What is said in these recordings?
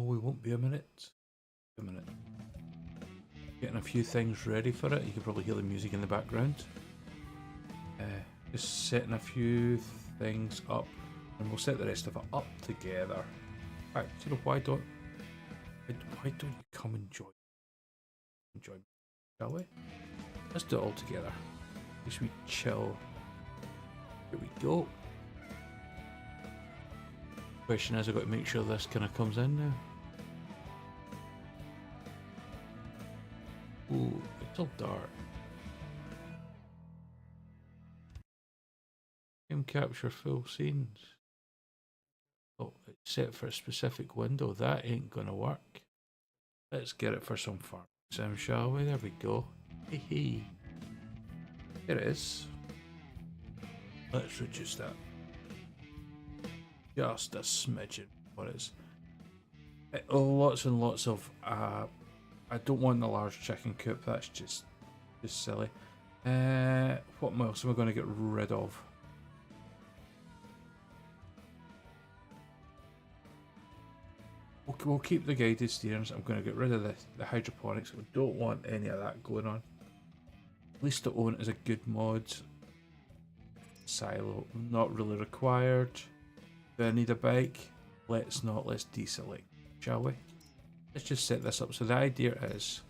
Oh, we won't be a minute. A minute. Getting a few things ready for it. You can probably hear the music in the background. Just setting a few things up, and we'll set the rest of it up together. In fact, you know, why don't you come and join me, shall we? Let's do it all together. Just we chill. Here we go. Question is, I've got to make sure this kind of comes in now. Ooh, it's all dark. Game capture full scenes. Oh, it's set for a specific window. That ain't gonna work. Let's get it for some fun. Sim, shall we? There we go. Hee hee. Here it is. Let's reduce that. Just a smidgen. What is? Lots and lots of. I don't want the large chicken coop. That's just silly. What else am I going to get rid of? We'll keep the guided steerings. I'm going to get rid of the hydroponics. We don't want any of that going on. At least to own is a good mod. Silo, not really required. Do I need a bike? Let's not. Let's deselect, shall we? Let's just set this up. So the idea is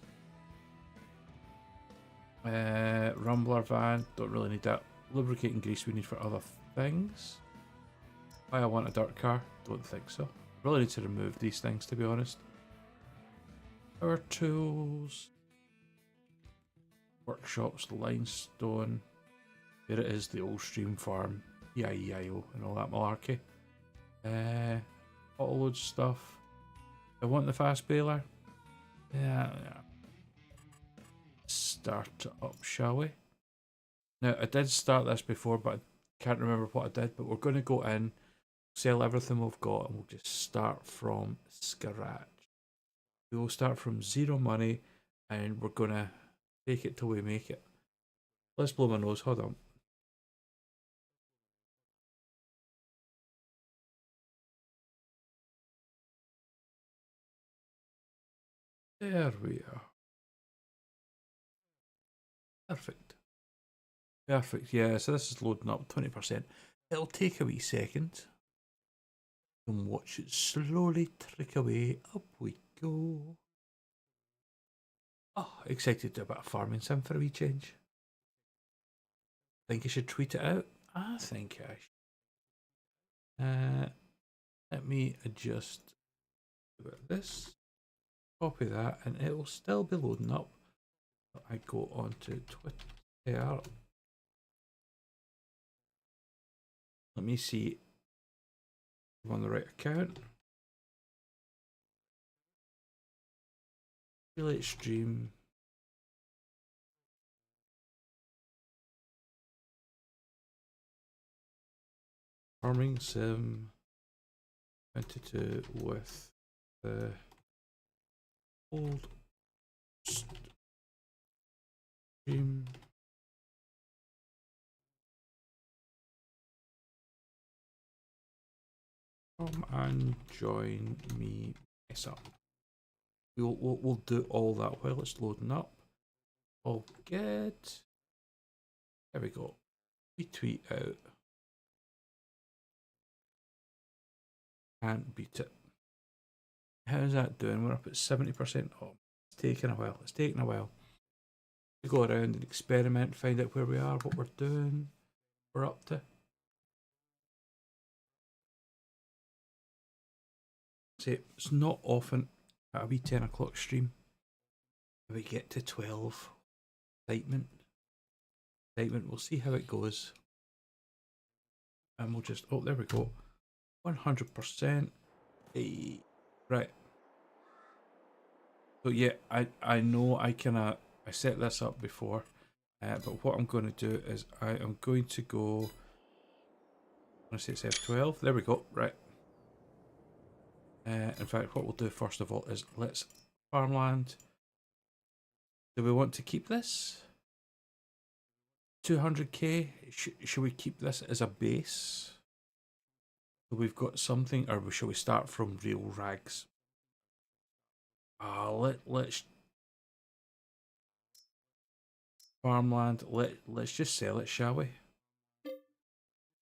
rumbler van, don't really need that. Lubricating grease we need for other things. Why I want a dirt car? Don't think so. Really need to remove these things, to be honest. Power tools, workshops, limestone. There it is, the old stream farm, E-I-E-I-O and all that malarkey. Auto load stuff. I want the fast baler. Yeah. Start it up, shall we? Now, I did start this before, but I can't remember what I did. But we're going to go in, sell everything we've got, and we'll just start from scratch. We will start from zero money, and we're going to take it till we make it. Let's blow my nose. Hold on. There we are. Perfect. Perfect, yeah, so this is loading up 20%. It'll take a wee second. And watch it slowly trick away. Up we go. Oh, excited to do a bit of farming sim for a wee change. Think I should tweet it out? I think I should. Let me adjust this. Copy that, and it will still be loading up. I go on to Twitter. Let me see if I'm on the right account. Relate stream. Farming sim 22 with the old stream. Come and join me. Mess up. We'll do all that while it's loading up. All good. There we go. We tweet out. Can't beat it. How's that doing? We're up at 70%. Oh, it's taking a while. It's taking a while. We go around and experiment, find out where we are, what we're doing, what we're up to. See, it's not often at a wee 10 o'clock stream we get to 12. Excitement. We'll see how it goes. And we'll just, oh, there we go. 100%. Hey. Right. So yeah, I know I set this up before, but what I'm going to do is I am going to go, I'm going to say it's F12. There we go. Right. In fact, what we'll do first of all is let's farmland. Do we want to keep this? 200k? Should we keep this as a base? So we've got something, or shall we start from real rags? Let's farmland. Let's just sell it, shall we?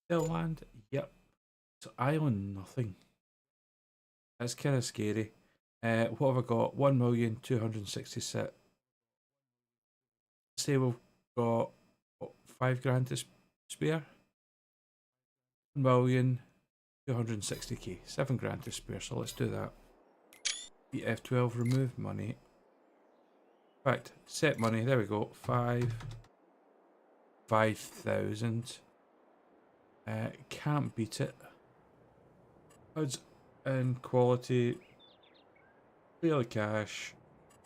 Sell land. Yep. So I own nothing. That's kind of scary. What have I got? 1,266. Say we've got what, 5 grand to spare. 1,260k. 7 grand to spare. So let's do that. F12. Remove money. In fact, set money. There we go. 5,000. Can't beat it. HUDs and quality. Clear the cache.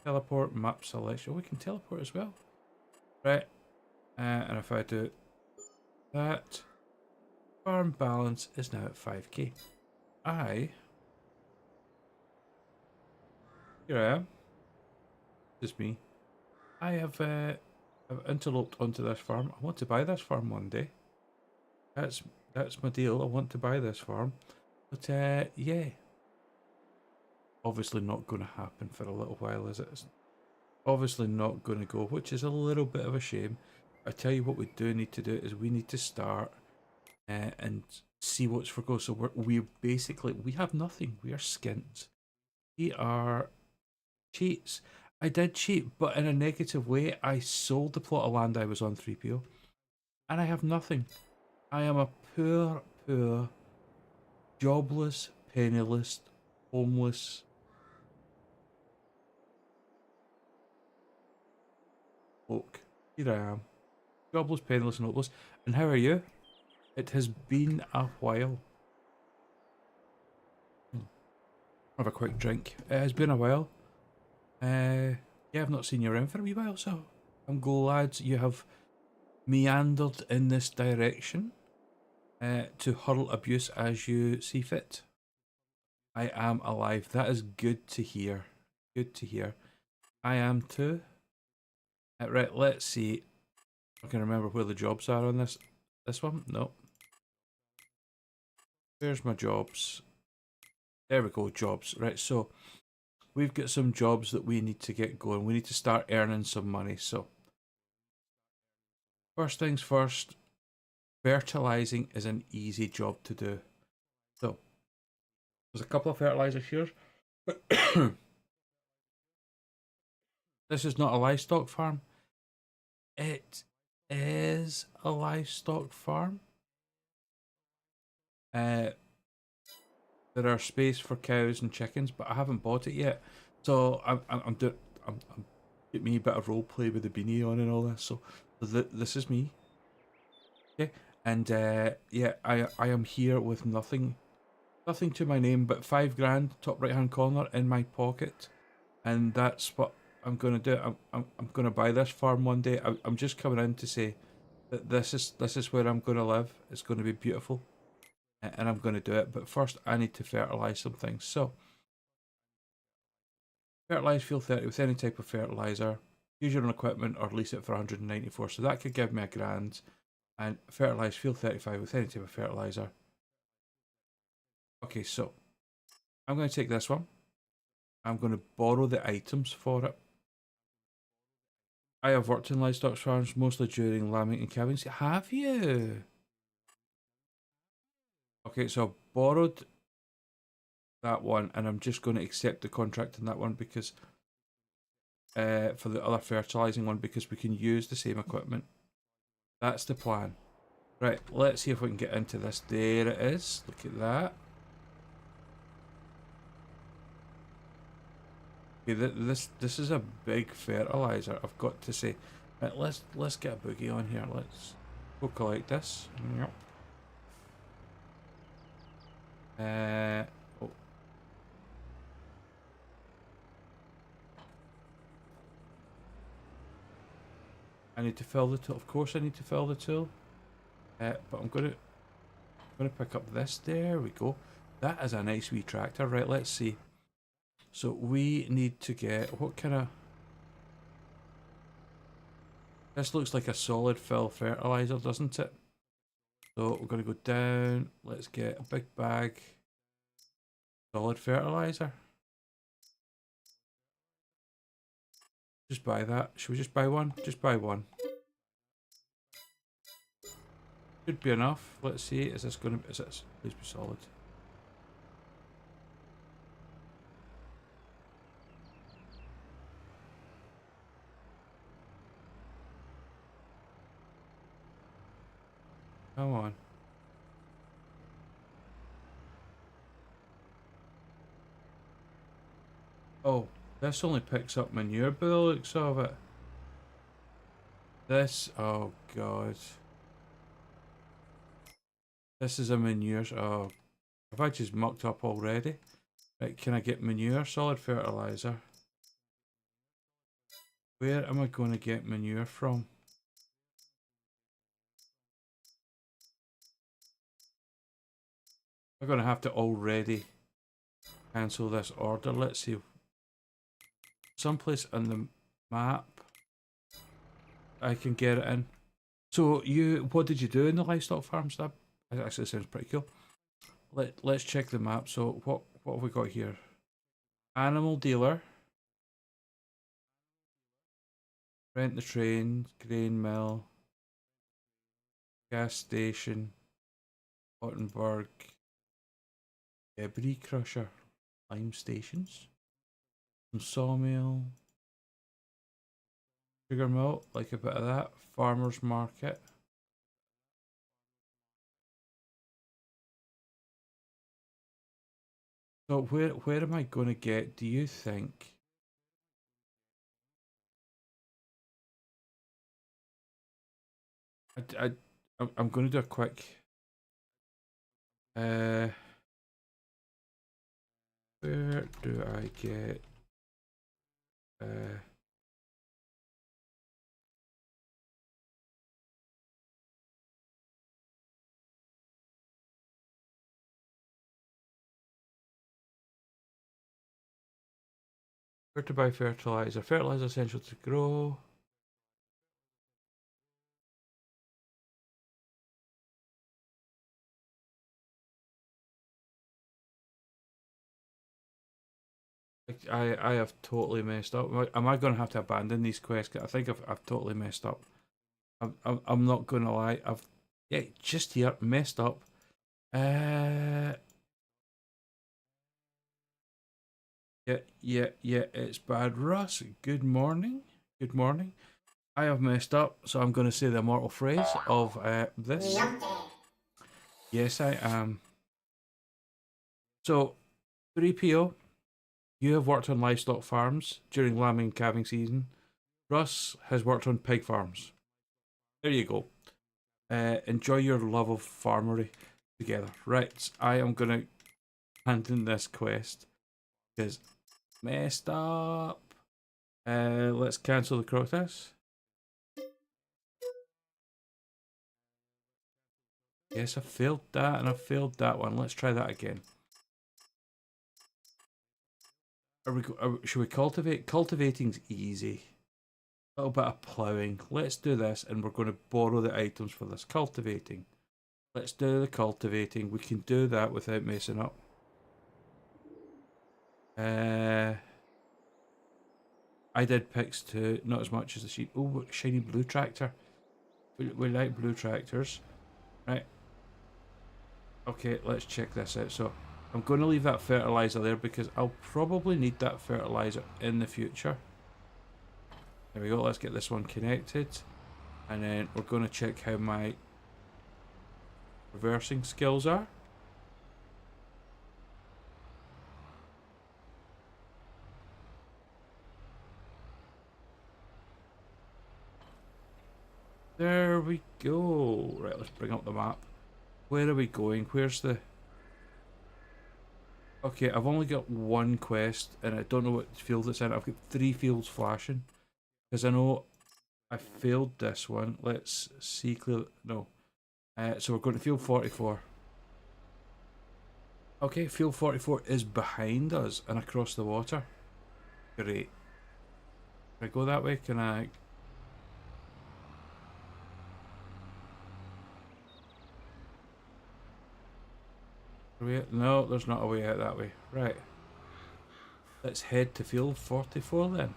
Teleport. Map selection. Oh, we can teleport as well. Right. And if I do that, farm balance is now at 5k. Here I am. Just me. I have interloped onto this farm. I want to buy this farm one day. That's my deal. I want to buy this farm. But yeah. Obviously not going to happen for a little while, is it? It's obviously not going to go, which is a little bit of a shame. I tell you what we do need to do is we need to start and see what's for go. So we basically, we have nothing. We are skint. We are cheats. I did cheat, but in a negative way. I sold the plot of land I was on 3PO. And I have nothing. I am a poor, jobless, penniless, homeless bloke. Here I am. Jobless, penniless, and hopeless. And how are you? It has been a while. Have a quick drink. It has been a while. Yeah, I've not seen you around for a wee while, so I'm glad you have meandered in this direction to hurl abuse as you see fit. I am alive. That is good to hear. Good to hear. I am too. Right, let's see. I can remember where the jobs are on this. This one? No. Where's my jobs? There we go, jobs. Right, so we've got some jobs that we need to get going. We need to start earning some money. So first things first, fertilizing is an easy job to do. So there's a couple of fertilizers here. This is not a livestock farm. It is a livestock farm. There are space for cows and chickens, but I haven't bought it yet. So I'm get me a bit of role play with the beanie on and all this. So this is me. Okay, and yeah, I am here with nothing to my name but 5 grand top right hand corner in my pocket, and that's what I'm gonna do. I'm gonna buy this farm one day. I'm just coming in to say that this is where I'm gonna live. It's gonna be beautiful, and I'm gonna do it. But first, I need to fertilize some things. So, fertilize field 30 with any type of fertilizer. Use your own equipment or lease it for 194. So that could give me £1,000. And fertilize field 35 with any type of fertilizer. Okay, so I'm going to take this one. I'm going to borrow the items for it. I have worked in livestock farms mostly during lambing and calving. Have you? Okay, so I borrowed that one, and I'm just going to accept the contract on that one because for the other fertilizing one, because we can use the same equipment. That's the plan. Right, let's see if we can get into this. There it is. Look at that. Okay, this is a big fertilizer, I've got to say. Right, let's get a boogie on here. Let's go collect this. Yep. Oh. I need to fill the tool. Of course I need to fill the tool. But I'm gonna pick up this. There we go. That is a nice wee tractor. Right, let's see. So we need to get what kind of. This looks like a solid fill fertilizer, doesn't it? So we're going to go down. Let's get a big bag. Solid fertilizer. Just buy that. Should we just buy one? Just buy one. Should be enough. Let's see. Is this going to? Is this? Please be solid. Come on. Oh, this only picks up manure by the looks of it. This, oh god. This is a manure, oh, have I just mucked up already? Right, can I get manure, solid fertilizer? Where am I going to get manure from? I'm going to have to already cancel this order. Let's see. Someplace on the map I can get it in. So what did you do in the livestock farms? That actually sounds pretty cool. Let's check the map. So what have we got here? Animal dealer. Rent the train, grain mill, gas station, Ottenberg, debris crusher, lime stations, some sawmill, sugar mill, like a bit of that, farmer's market. So where am I going to get, do you think? I'm going to do a quick. Where do I get? Where to buy fertilizer? Fertilizer essential to grow. I have totally messed up. Am I going to have to abandon these quests? I think I've totally messed up. I'm not going to lie. Just here messed up. Yeah. It's bad. Russ, good morning. Good morning. I have messed up, so I'm going to say the immortal phrase of this. Yes, I am. So, 3PO, you have worked on livestock farms during lambing and calving season. Russ has worked on pig farms. There you go. Enjoy your love of farmery together. Right, I am going to hand in this quest because messed up. Let's cancel the protest. Yes, I failed that and I failed that one. Let's try that again. Should we cultivate? Cultivating's easy. A little bit of ploughing. Let's do this, and we're going to borrow the items for this cultivating. Let's do the cultivating. We can do that without messing up. I did picks too, not as much as the sheep. Oh, shiny blue tractor. We like blue tractors. Right. Okay, let's check this out. So I'm going to leave that fertilizer there because I'll probably need that fertilizer in the future. There we go. Let's get this one connected. And then we're going to check how my reversing skills are. There we go. Right, let's bring up the map. Where are we going? Where's the... Okay, I've only got one quest and I don't know what field it's in. I've got 3 fields flashing. Because I know I failed this one. Let's see clearly. No. So we're going to field 44. Okay, field 44 is behind us and across the water. Great. Can I go that way? Can I... No, there's not a way out that way. Right. Let's head to field 44 then.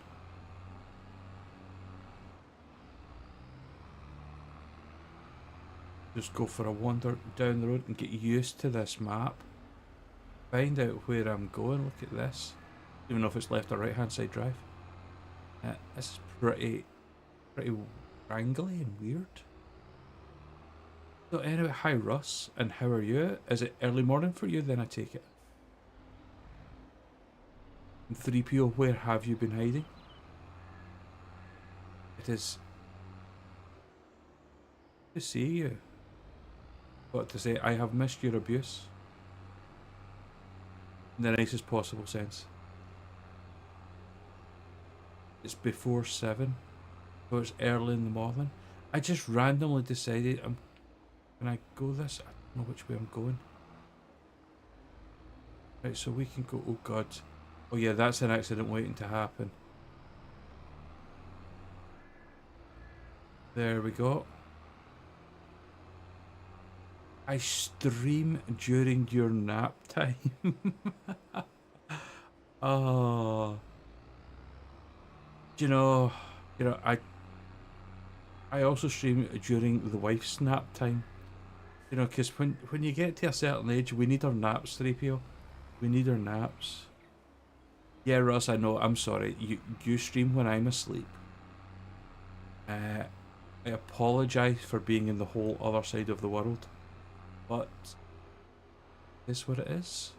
Just go for a wander down the road and get used to this map. Find out where I'm going. Look at this. Even know if it's left or right hand side drive. This is pretty wrangly and weird. So anyway, hi Russ, and how are you? Is it early morning for you then, I take it? And 3PO, where have you been hiding? It is to see you. What to say, I have missed your abuse. In the nicest possible sense. It's before 7, so it's early in the morning. I just randomly decided, can I go this? I don't know which way I'm going. Right, so we can go, oh god. Oh yeah, that's an accident waiting to happen. There we go. I stream during your nap time. Oh. You know, I also stream during the wife's nap time. You know, because when you get to a certain age, we need our naps, 3PO. We need our naps. Yeah, Russ, I know. I'm sorry. You stream when I'm asleep. I apologise for being in the whole other side of the world, but it's what it is.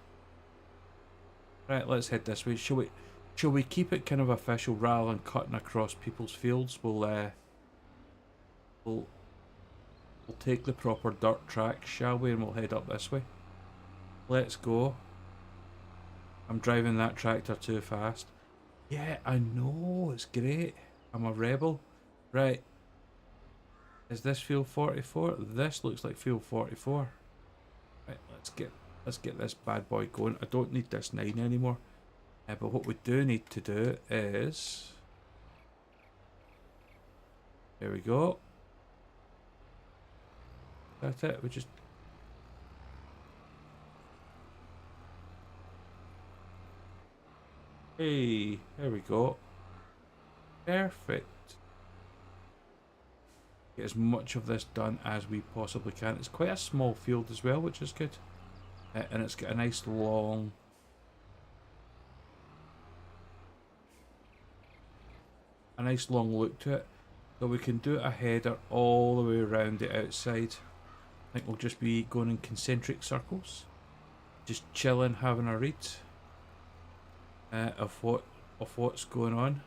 Right, let's head this way. Shall we keep it kind of official rather than cutting across people's fields? We'll take the proper dirt track, shall we? And we'll head up this way. Let's go. I'm driving that tractor too fast. Yeah, I know. It's great. I'm a rebel. Right. Is this field 44? This looks like field 44. Right, let's get this bad boy going. I don't need this 9 anymore. But what we do need to do is... There we go. That's it. We just... Hey, there we go. Perfect. Get as much of this done as we possibly can. It's quite a small field as well, which is good. And it's got a nice long... look to it. So we can do a header all the way around the outside. I think we'll just be going in concentric circles. Just chilling, having a read of what's going on.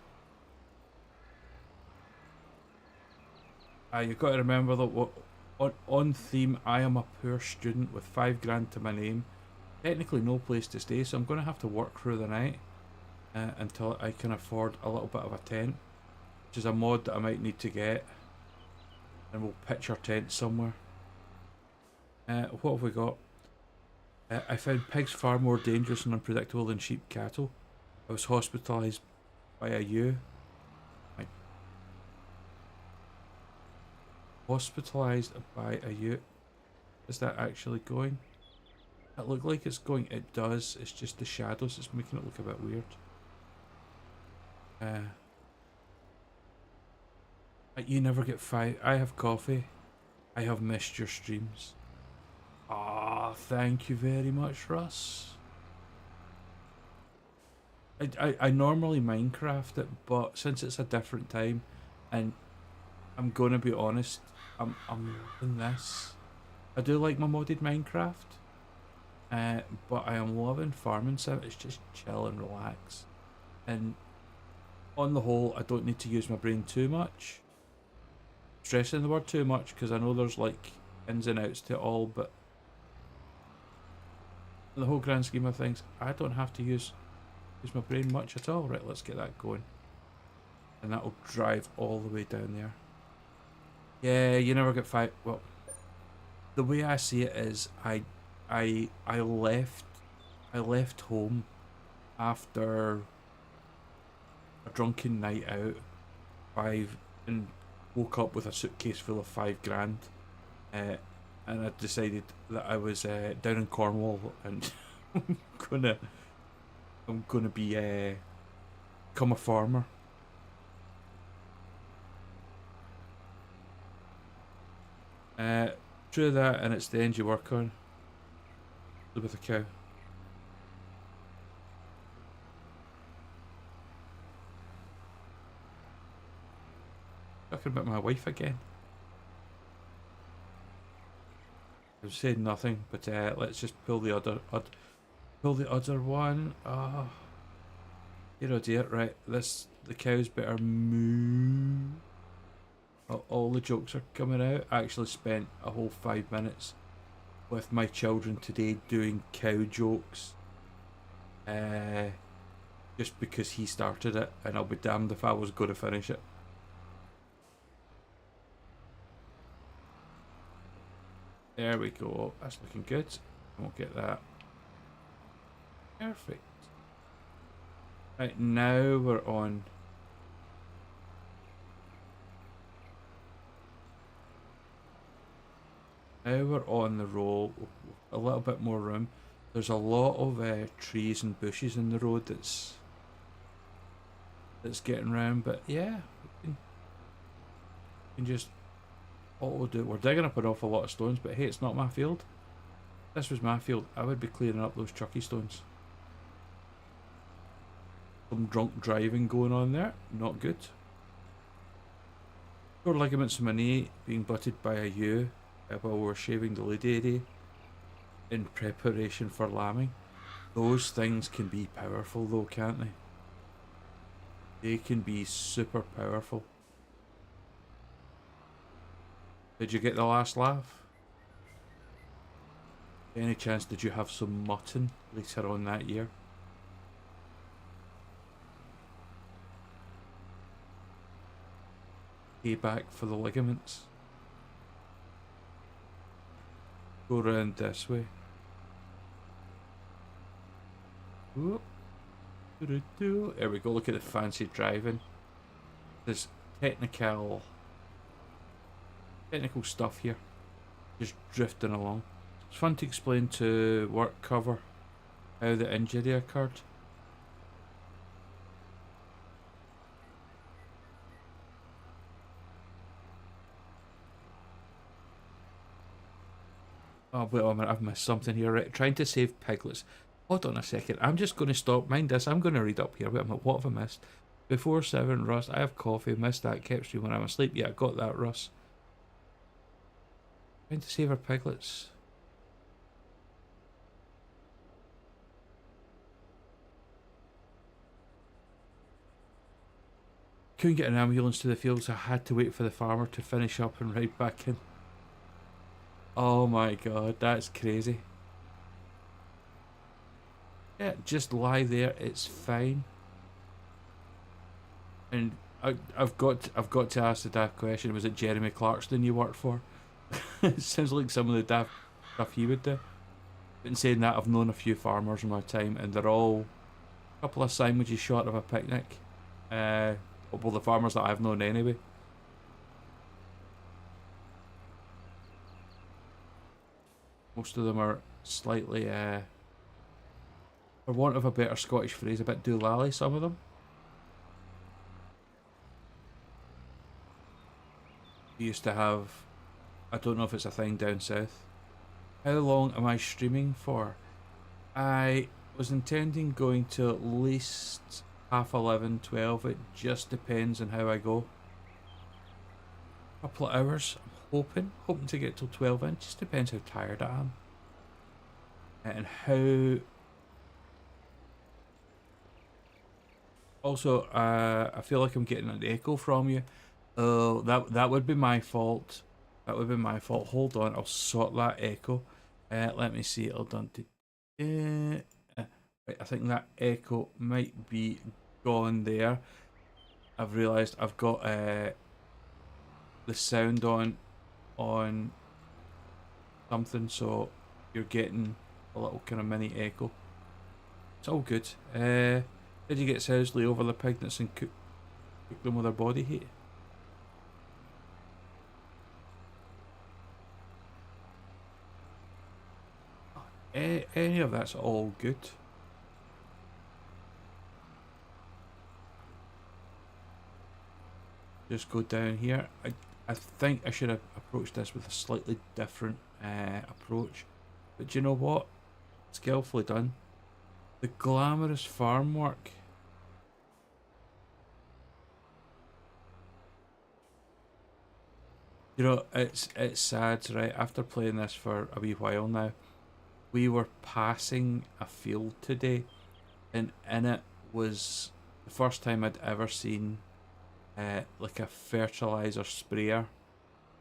You've got to remember that on theme, I am a poor student with 5 grand to my name. Technically no place to stay, so I'm going to have to work through the night until I can afford a little bit of a tent, which is a mod that I might need to get. And we'll pitch our tent somewhere. What have we got? I found pigs far more dangerous and unpredictable than sheep cattle. I was hospitalised by a ewe. Hospitalised by a ewe. Is that actually going? It looked like it's going. It does. It's just the shadows. It's making it look a bit weird. You never get 5. I have coffee. I have missed your streams. Ah, thank you very much, Russ. I normally Minecraft it, but since it's a different time, and I'm gonna be honest, I'm loving this. I do like my modded Minecraft, but I am loving farming sim. It's just chill and relax, and on the whole, I don't need to use my brain too much. Stressing the word too much because I know there's like ins and outs to it all, but in the whole grand scheme of things, I don't have to use my brain much at all. Right, let's get that going, and that'll drive all the way down there. Yeah, you never get 5. Well, the way I see it is, I left home after a drunken night out, 5, and woke up with a suitcase full of 5 grand, and I decided that I was down in Cornwall and I'm gonna be become a farmer. True that, and it's the end you work on. With a cow. Talking about my wife again. I've said nothing, but let's just pull the other one. Oh, dear oh dear. Right, the cows better moo. All the jokes are coming out. I actually spent a whole 5 minutes with my children today doing cow jokes. Just because he started it, and I'll be damned if I was going to finish it. There we go. That's looking good. I won't get that. Perfect. Right, now we're on. Now we're on the roll. A little bit more room. There's a lot of trees and bushes in the road that's getting round, but yeah, we can just auto do it. We're digging up an awful lot of stones, but hey, it's not my field. If this was my field, I would be clearing up those chucky stones. Some drunk driving going on there, not good. Core ligaments in my knee being butted by a ewe while we were shaving the lady area in preparation for lambing. Those things can be powerful though, can't they? They can be super powerful. Did you get the last laugh? Any chance did you have some mutton later on that year? Payback for the ligaments. Go round this way. Whoop. There we go, look at the fancy driving. There's technical stuff here. Just drifting along. It's fun to explain to work cover how the injury occurred. Oh wait a minute, I've missed something here. Right, trying to save piglets. Hold on a second, I'm just going to stop. Mind this, I'm going to read up here. Wait a minute, what have I missed? Before 7, Russ, I have coffee. Missed that, kept stream when I'm asleep. Yeah, I got that, Russ. Trying to save our piglets. Couldn't get an ambulance to the field, so I had to wait for the farmer to finish up and ride back in. Oh my god, that's crazy. Yeah, just lie there, it's fine. And I've got to ask the daft question, was it Jeremy Clarkson you worked for? It sounds like some of the daft stuff he would do. But in saying that, I've known a few farmers in my time, and they're all a couple of sandwiches short of a picnic. Well, the farmers that I've known anyway. Most of them are slightly, for want of a better Scottish phrase, a bit doolally, some of them. We used to have, I don't know if it's a thing down south. How long am I streaming for? I was intending going to at least half 11, 12. It just depends on how I go. A couple of hours, I'm hoping to get till 12 in. Just depends how tired I am. And how... Also, I feel like I'm getting an echo from you. Oh, that would be my fault. That would be my fault. Hold on, I'll sort that echo. Let me see. Hold on. Right, I think that echo might be gone there. I've realised I've got the sound on something, so you're getting a little kind of mini echo. It's all good. Did you get seriously over the piglets and cook them with their body heat? Any of that's all good. Just go down here. I think I should have approached this with a slightly different approach. But do you know what? Skillfully done. The glamorous farm work. You know, it's sad, right? After playing this for a wee while now, we were passing a field today, and in it was the first time I'd ever seen like a fertilizer sprayer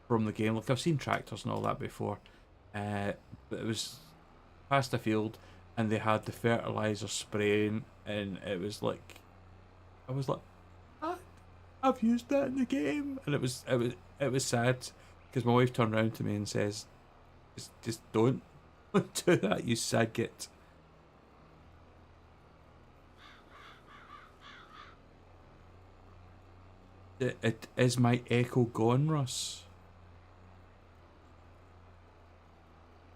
from the game. Like I've seen tractors and all that before, but it was past a field, and they had the fertilizer spraying, and it was like, I was like, "Ah, I've used that in the game," and it was sad because my wife turned around to me and says, "Just don't do that, you sad git." It is my echo gone, Russ?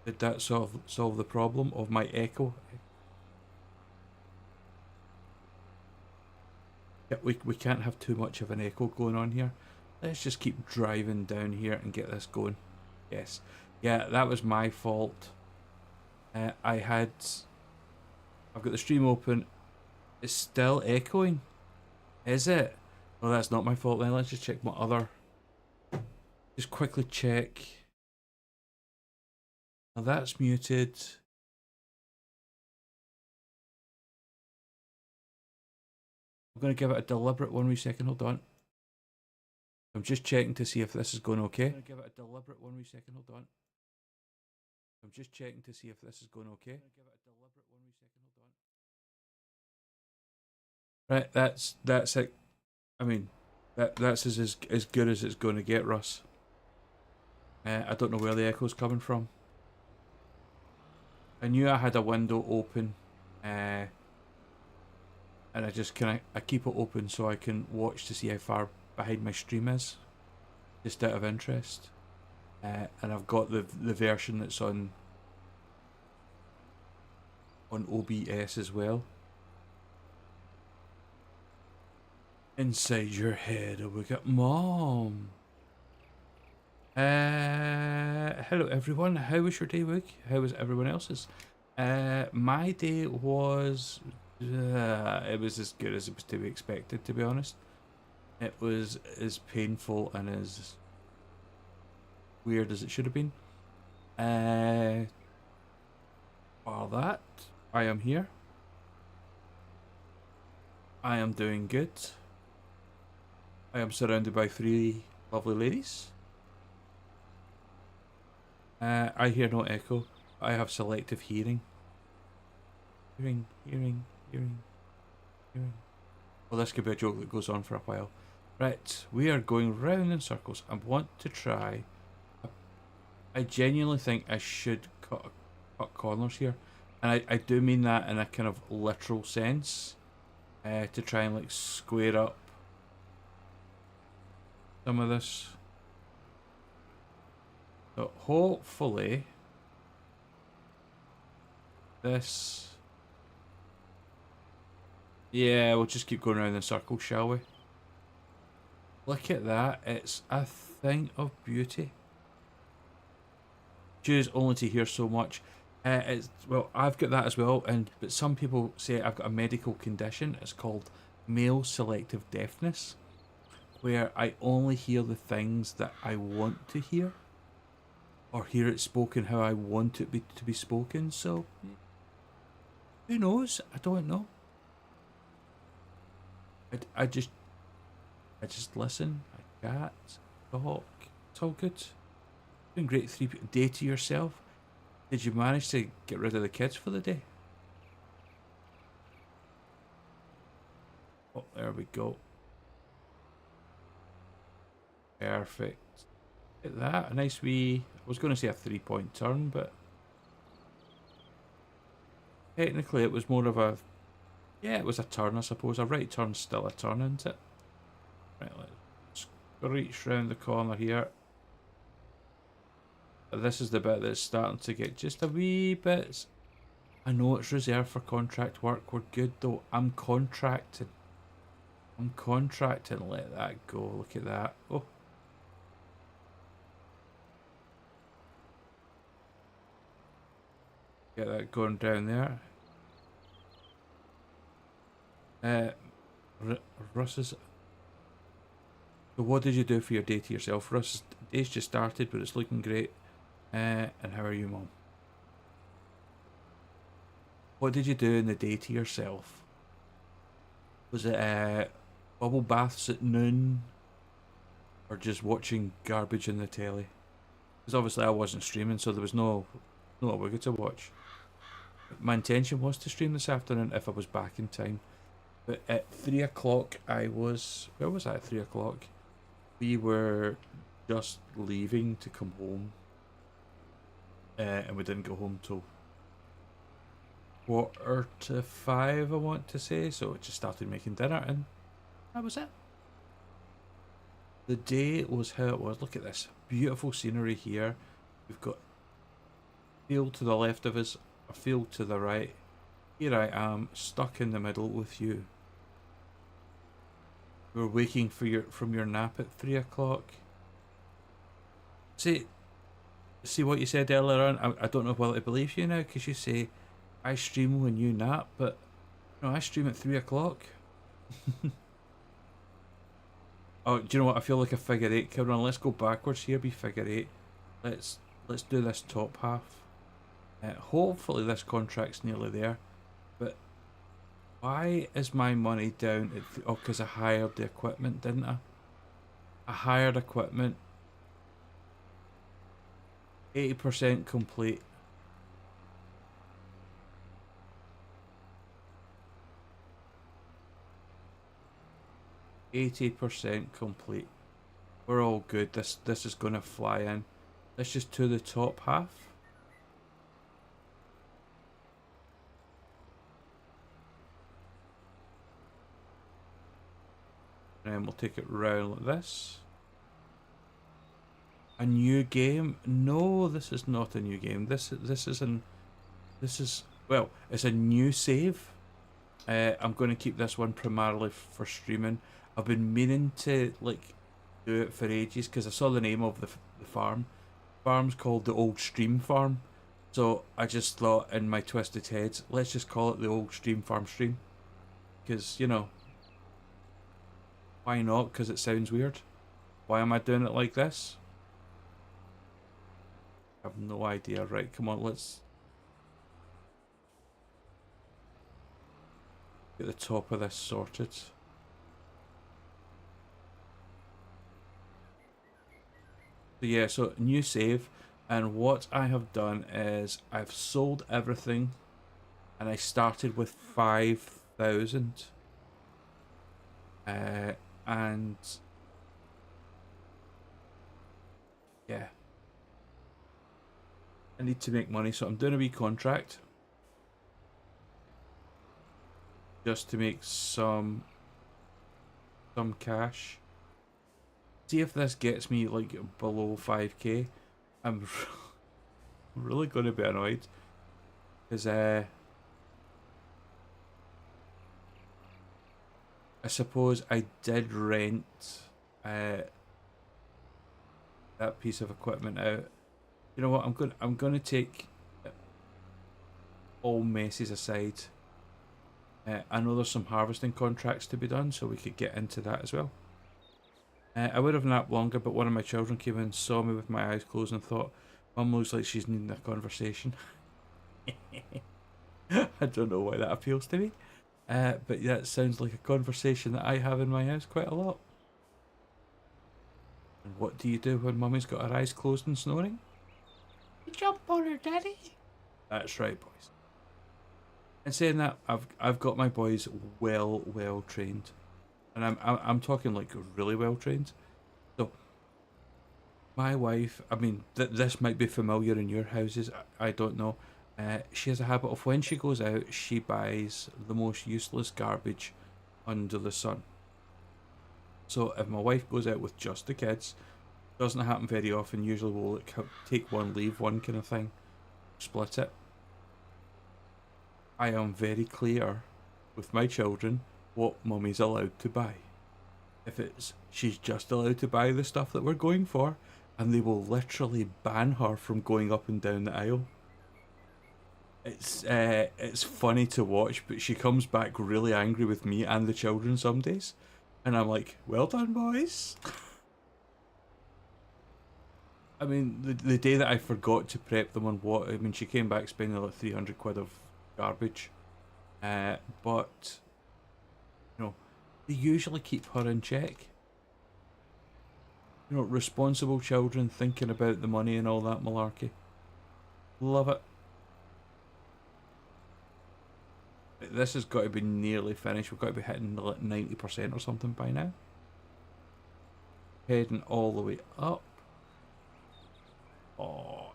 Did that solve the problem of my echo? Yeah, we can't have too much of an echo going on here. Let's just keep driving down here and get this going. Yes. Yeah, that was my fault. I've got the stream open. It's still echoing. Is it? Well, that's not my fault then. Let's just check my other. Just quickly check. Now that's muted. I'm going to give it a deliberate 1 wee second. Hold on. I'm just checking to see if this is going okay. I'm going to give it a deliberate 1 wee second. Hold on. I'm just checking to see if this is going okay. Give it a deliberate 1 wee second. Hold on. Right, that's it. I mean, that's as good as it's going to get, Russ. I don't know where the echo's coming from. I knew I had a window open, and I just I keep it open so I can watch to see how far behind my stream is, just out of interest. And I've got the version that's on OBS as well. Inside your head, we got Mom. Hello everyone. How was your day, week? How was everyone else's? My day was it was as good as it was to be expected, to be honest. It was as painful and as weird as it should have been. While that, I am here. I am doing good. I am surrounded by 3 lovely ladies. I hear no echo. I have selective hearing. Hearing. Well, this could be a joke that goes on for a while. Right, we are going round in circles. I want to try. I genuinely think I should cut corners here. And I do mean that in a kind of literal sense. To try and like square up some of this. So hopefully this. Yeah, we'll just keep going around in circles, shall we? Look at that, it's a thing of beauty. Choose only to hear so much. Well, I've got that as well, but some people say I've got a medical condition. It's called male selective deafness, where I only hear the things that I want to hear, or hear it spoken how I want it to be spoken. So, who knows? I don't know. I just listen. I chat, talk. It's all good. Doing great. Day to yourself. Did you manage to get rid of the kids for the day? Oh, there we go. Perfect. Look at that. A nice wee. I was going to say a 3-point turn, but technically it was more of a. Yeah, it was a turn, I suppose. A right turn's still a turn, isn't it? Right, let's reach round the corner here. This is the bit that's starting to get just a wee bit. I know it's reserved for contract work. We're good though. I'm contracted. Let that go. Look at that. Oh. Get that going down there. R Russ's. So what did you do for your day to yourself? Russ's day's just started, but it's looking great. And how are you, Mom? What did you do in the day to yourself? Was it bubble baths at noon, or just watching garbage in the telly? Because obviously I wasn't streaming, so there was no Awooga to watch. My intention was to stream this afternoon if I was back in time. But at 3 o'clock I was... Where was I at 3 o'clock? We were just leaving to come home. And we didn't go home till 4:45, I want to say. So we just started making dinner and that was it. The day was how it was. Look at this. Beautiful scenery here. We've got a field to the left of us, a field to the right. Here I am, stuck in the middle with you. You were waking from your nap at 3 o'clock. See what you said earlier on? I don't know whether to believe you now, because you say, I stream when you nap, but no, I stream at 3 o'clock. Oh, do you know what? I feel like a figure eight, Cameron. Let's go backwards here, be figure eight. Let's do this top half. Hopefully this contract's nearly there. But why is my money down at... Oh, because I hired the equipment, didn't I? I hired equipment. 80% complete. %80 complete. We're all good. This is gonna fly in. Let's just do the top half. And then we'll take it round like this. A new game? No, this is not a new game. This is well, it's a new save. I'm going to keep this one primarily for streaming. I've been meaning to like do it for ages because I saw the name of the farm. The farm's called the Old Stream Farm, so I just thought in my twisted head, let's just call it the Old Stream Farm stream, because you know, why not? Because it sounds weird. Why am I doing it like this? I have no idea. Right, come on, let's get the top of this sorted. So yeah, so new save, and what I have done is I've sold everything and I started with 5,000. And yeah, I need to make money, so I'm doing a wee contract just to make some cash. See if this gets me like below 5k. I'm really going to be annoyed because I suppose I did rent that piece of equipment out. You know what? I'm gonna take all messes aside. I know there's some harvesting contracts to be done, so we could get into that as well. I would have napped longer, but one of my children came in, saw me with my eyes closed, and thought, "Mum looks like she's needing a conversation." I don't know why that appeals to me, but yeah, it sounds like a conversation that I have in my house quite a lot. And what do you do when Mummy's got her eyes closed and snoring? You jump on her, Daddy. That's right, boys. And saying that, I've got my boys well trained. And I'm talking like really well trained. So my wife, I mean, this might be familiar in your houses. I don't know. She has a habit of when she goes out, she buys the most useless garbage under the sun. So if my wife goes out with just the kids, doesn't happen very often. Usually we'll take one, leave one kind of thing, split it. I am very clear with my children what Mummy's allowed to buy. If it's, she's just allowed to buy the stuff that we're going for, and they will literally ban her from going up and down the aisle. It's funny to watch, but she comes back really angry with me and the children some days, and I'm like, "Well done, boys." I mean, the day that I forgot to prep them on what, I mean, she came back spending like 300 quid of garbage, but you know, they usually keep her in check. You know, responsible children thinking about the money and all that malarkey. Love it. This has got to be nearly finished. We've got to be hitting like 90% or something by now. Heading all the way up. Oh,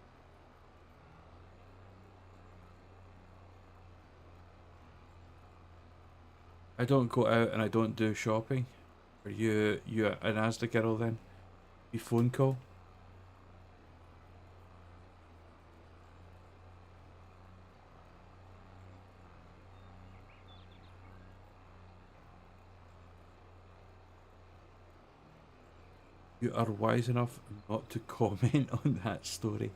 I don't go out and I don't do shopping. Are you an Asda girl then? You phone call? You are wise enough not to comment on that story.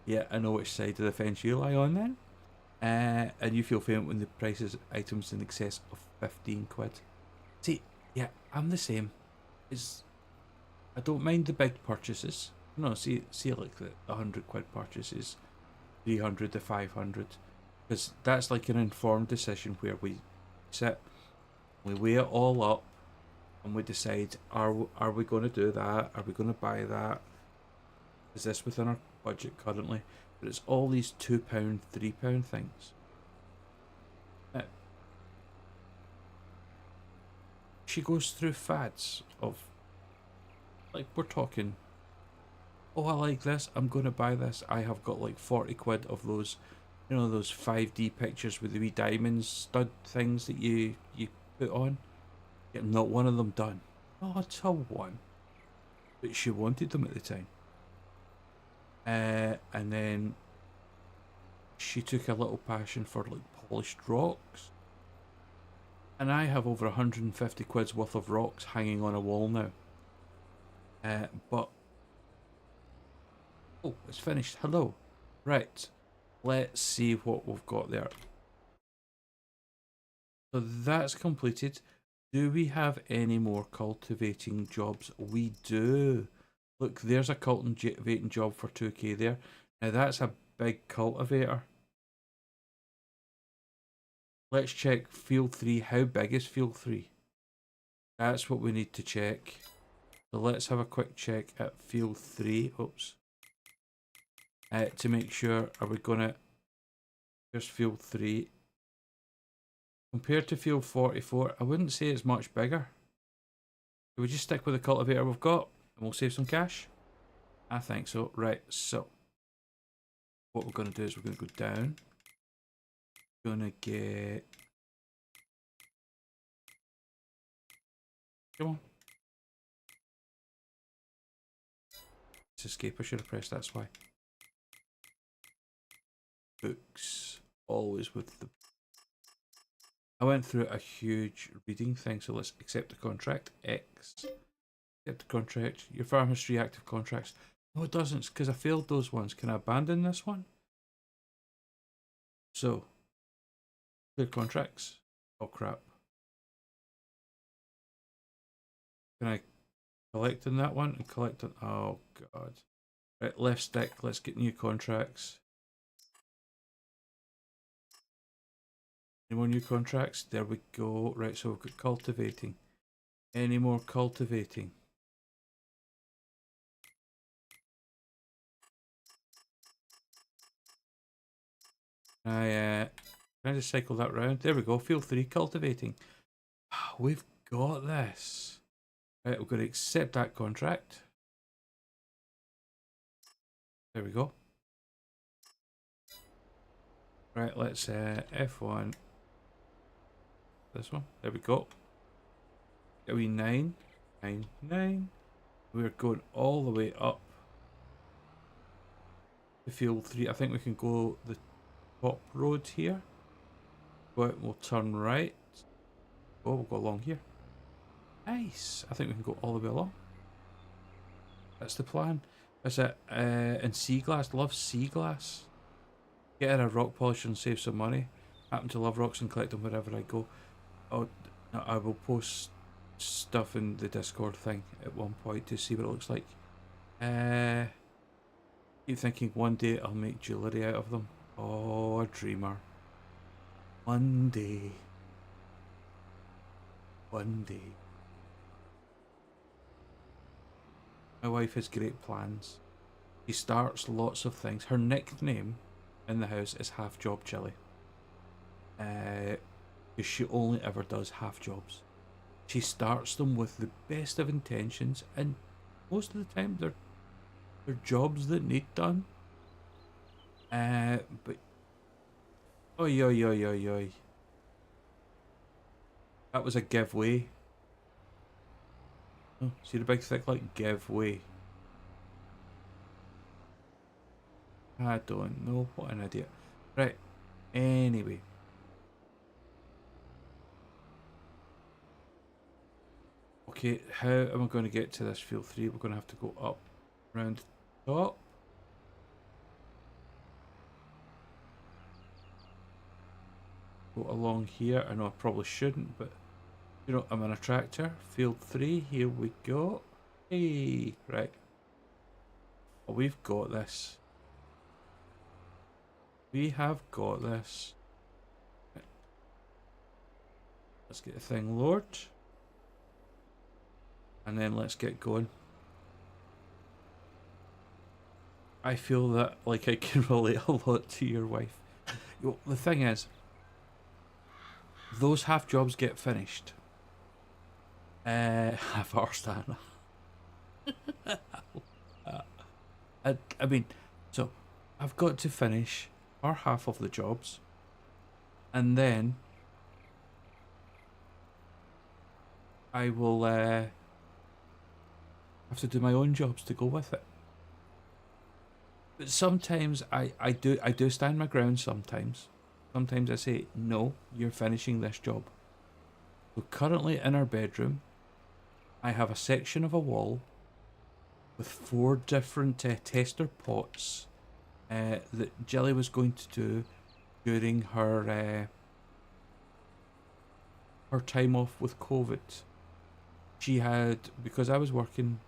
Yeah, I know which side of the fence you lie on then. And you feel faint when the prices items in excess of 15 quid. See, yeah, I'm the same. It's I don't mind the big purchases. No, see like the 100 quid purchases, 300 to 500, because that's like an informed decision where we sit, we weigh it all up, and we decide are we going to do that? Are we going to buy that? Is this within our budget currently? But it's all these £2, £3 things. Uh, she goes through fads of, like, we're talking, oh, I like this, I'm going to buy this. I have got like 40 quid of those, you know, those 5D pictures with the wee diamonds stud things that you put on. Get not one of them done. Not a one. But she wanted them at the time. And then she took a little passion for like polished rocks. And I have over 150 quid's worth of rocks hanging on a wall now. But oh, it's finished. Hello. Right. Let's see what we've got there. So that's completed. Do we have any more cultivating jobs? We do. Look, there's a cultivating job for 2k there. Now that's a big cultivator. Let's check field 3. How big is field 3? That's what we need to check. So let's have a quick check at field 3. Oops. To make sure, are we gonna, here's field 3. Compared to field 44, I wouldn't say it's much bigger. Do we just stick with the cultivator we've got and we'll save some cash? I think so. Right, so what we're going to do is we're going to go down. Going to get... Come on. It's escape. I should have pressed, that's why. Books. Always with the... I went through a huge reading thing, so let's accept the contract. X. Accept the contract. Your farm has 3 active contracts. No, it doesn't, because I failed those ones. Can I abandon this one? So, clear contracts. Oh, crap. Can I collect on that one and collect on... Oh, God. Right, left stick. Let's get new contracts. Any more new contracts? There we go. Right, so we've got cultivating. Any more cultivating? Can I just cycle that round? There we go. Field 3 cultivating. We've got this. Right, we're going to accept that contract. There we go. Right, let's F1. This one. There we go. Get we 9. 9. 9. We're going all the way up to field 3. I think we can go the top road here. But we'll turn right. Oh, we'll go along here. Nice. I think we can go all the way along. That's the plan. Is it? And sea glass. Love sea glass. Get her a rock polisher and save some money. Happen to love rocks and collect them wherever I go. Oh, no, I will post stuff in the Discord thing at one point to see what it looks like. Keep thinking one day I'll make jewellery out of them. Oh, a dreamer. One day. One day. My wife has great plans. She starts lots of things. Her nickname in the house is Half Job Chili. Because she only ever does half jobs. She starts them with the best of intentions, and most of the time they're jobs that need done. But oi oi oi oi oi. That was a giveaway. Oh, see the big thick like giveaway. I don't know, what an idiot. Right, anyway. Okay, how am I going to get to this field 3? We're going to have to go up, around the top. Go along here. I know I probably shouldn't, but you know, I'm an attractor. Field 3, here we go. Hey, right. Oh, we've got this. We have got this. Right. Let's get the thing lowered. And then let's get going. I feel that like I can relate a lot to your wife. The thing is, those half jobs get finished. Half hour stand. I mean, so I've got to finish our half of the jobs, and then I will have to do my own jobs to go with it. But sometimes I do stand my ground sometimes. Sometimes I say, no, you're finishing this job. So currently in our bedroom, I have a section of a wall with 4 different tester pots that Jilly was going to do during her time off with COVID. She had, because I was working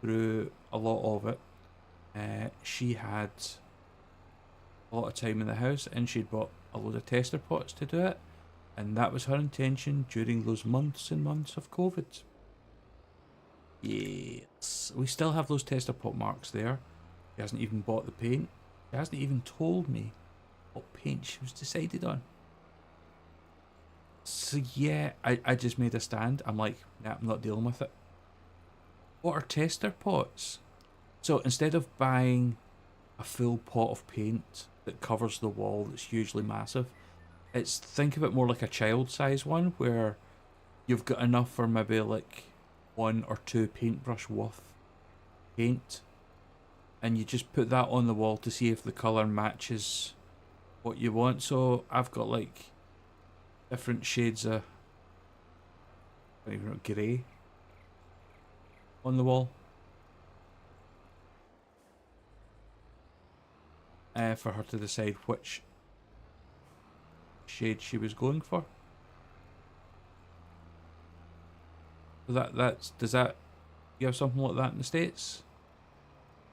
through a lot of it, she had a lot of time in the house and she'd bought a load of tester pots to do it, and that was her intention during those months and months of COVID. Yes, we still have those tester pot marks there. She hasn't even bought the paint. She hasn't even told me what paint she was decided on. So yeah, I just made a stand. I'm like, nah, I'm not dealing with it. What are tester pots? So instead of buying a full pot of paint that covers the wall that's hugely massive, think of it more like a child size one where you've got enough for maybe like 1 or 2 paintbrush worth paint, and you just put that on the wall to see if the colour matches what you want. So I've got like different shades of, I don't even know, grey on the wall. For her to decide which shade she was going for. So does that, you have something like that in the States?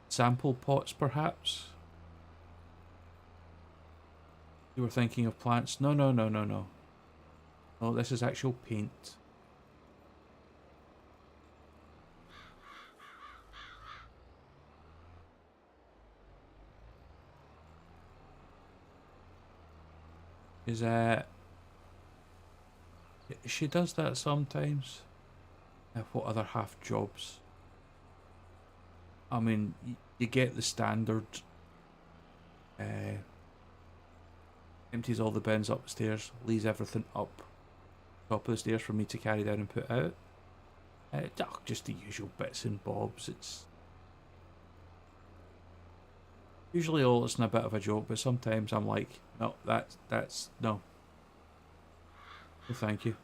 Sample pots perhaps? You were thinking of plants? No, no, no, no, no. No, this is actual paint. Is she does that sometimes. What other half jobs? I mean, you get the standard. Empties all the bins upstairs, leaves everything up top of the stairs for me to carry down and put out. Just the usual bits and bobs. It's usually all it's in a bit of a joke, but sometimes I'm like, no, that's no. No, thank you.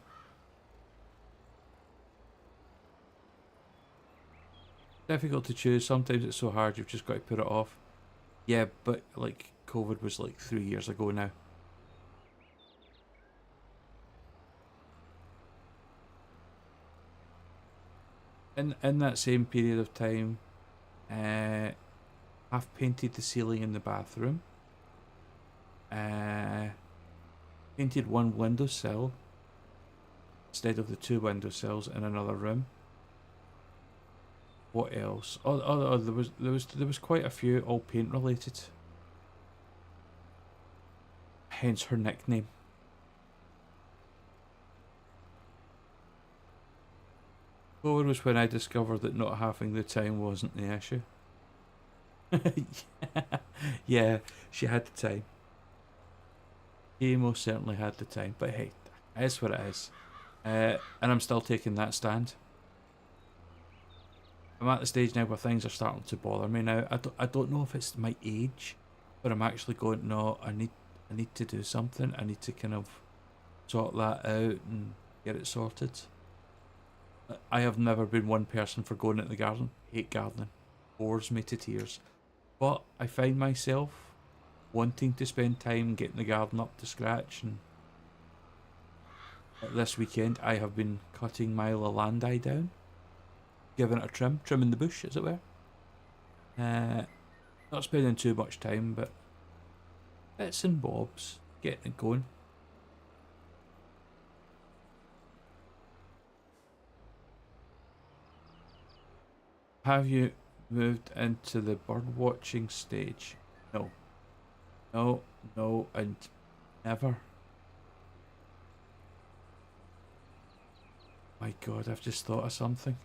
Difficult to choose. Sometimes it's so hard you've just got to put it off. Yeah, but like COVID was like 3 years ago now. In that same period of time, I've painted the ceiling in the bathroom. Painted one windowsill instead of the two windowsills in another room. What else? Oh, there was quite a few, all paint related. Hence her nickname. COVID was when I discovered that not having the time wasn't the issue. Yeah, she had the time. He most certainly had the time, but hey, it is what it is. And I'm still taking that stand. I'm at the stage now where things are starting to bother me now. I don't know if it's my age, but I'm actually going, no, I need to do something. I need to kind of sort that out and get it sorted. I have never been one person for going into the garden. Hate gardening. Bores me to tears. But I find myself wanting to spend time getting the garden up to scratch, and this weekend I have been cutting my lalandi down, giving it a trimming the bush as it were. Not spending too much time, but bits and bobs, getting it going. Have you moved into the bird watching stage? No. No, and never. My God, I've just thought of something.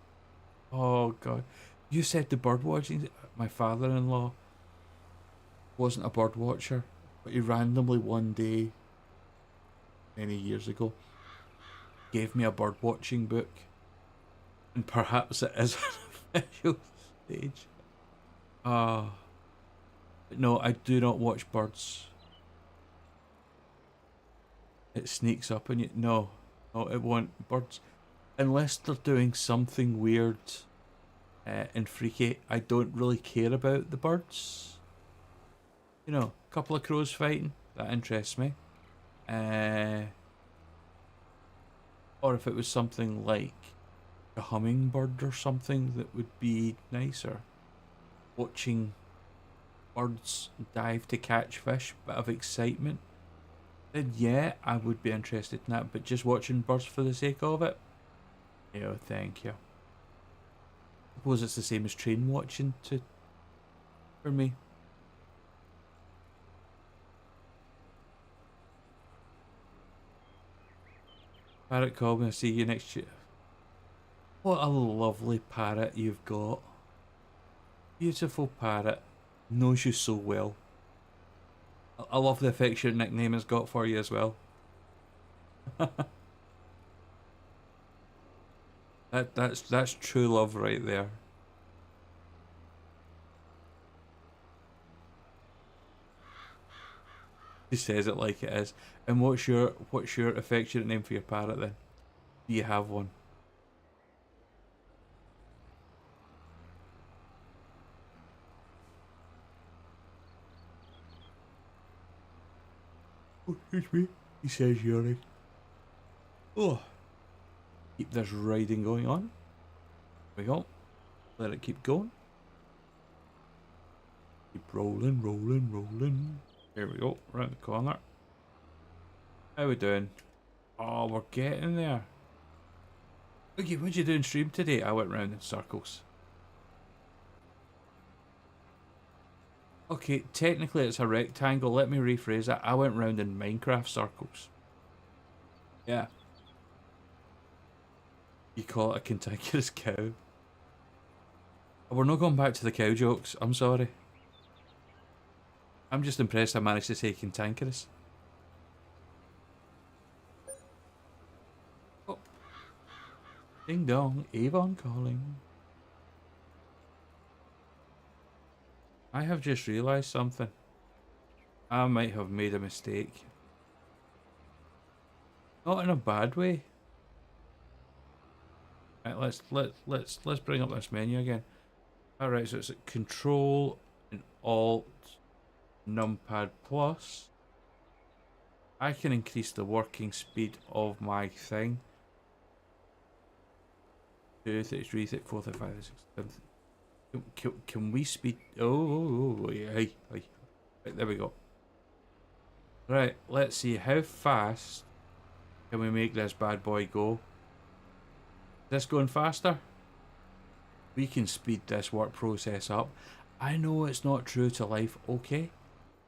Oh God, you said the bird watching. My father-in-law wasn't a bird watcher, but he randomly one day, many years ago, gave me a bird watching book, and perhaps it is an official stage. No, I do not watch birds. It sneaks up on you. No, it won't. Birds, unless they're doing something weird and freaky, I don't really care about the birds. You know, a couple of crows fighting, that interests me. Or if it was something like a hummingbird or something, that would be nicer. Watching birds dive to catch fish, bit of excitement. Then yeah, I would be interested in that, but just watching birds for the sake of it? No, thank you. I suppose it's the same as train watching for me. Parrot call me, I'll see you next year. What a lovely parrot you've got. Beautiful parrot. Knows you so well. I love the affectionate nickname it's got for you as well. That's true love right there. He says it like it is. And what's your affectionate name for your parrot then? Do you have one? Oh, excuse me. He says yawning. Oh. Keep this riding going on. There we go. Let it keep going. Keep rolling, rolling, rolling. Here we go, round the corner. How we doing? Oh, we're getting there. Okay, what'd you do in stream today? I went round in circles. Okay, technically it's a rectangle. Let me rephrase that. I went round in Minecraft circles. Yeah. You call it a cantankerous cow. We're not going back to the cow jokes. I'm sorry. I'm just impressed I managed to say cantankerous. Oh. Ding dong, Avon calling. I have just realised something. I might have made a mistake. Not in a bad way. Right, let's bring up this menu again. Alright, so it's Control and Alt numpad plus. I can increase the working speed of my thing. 2, 33, 34, 35, 36, 37. Can we speed? Oh, yeah, hey. Right, there we go. Right, let's see how fast can we make this bad boy go. Is this going faster? We can speed this work process up. I know it's not true to life, okay?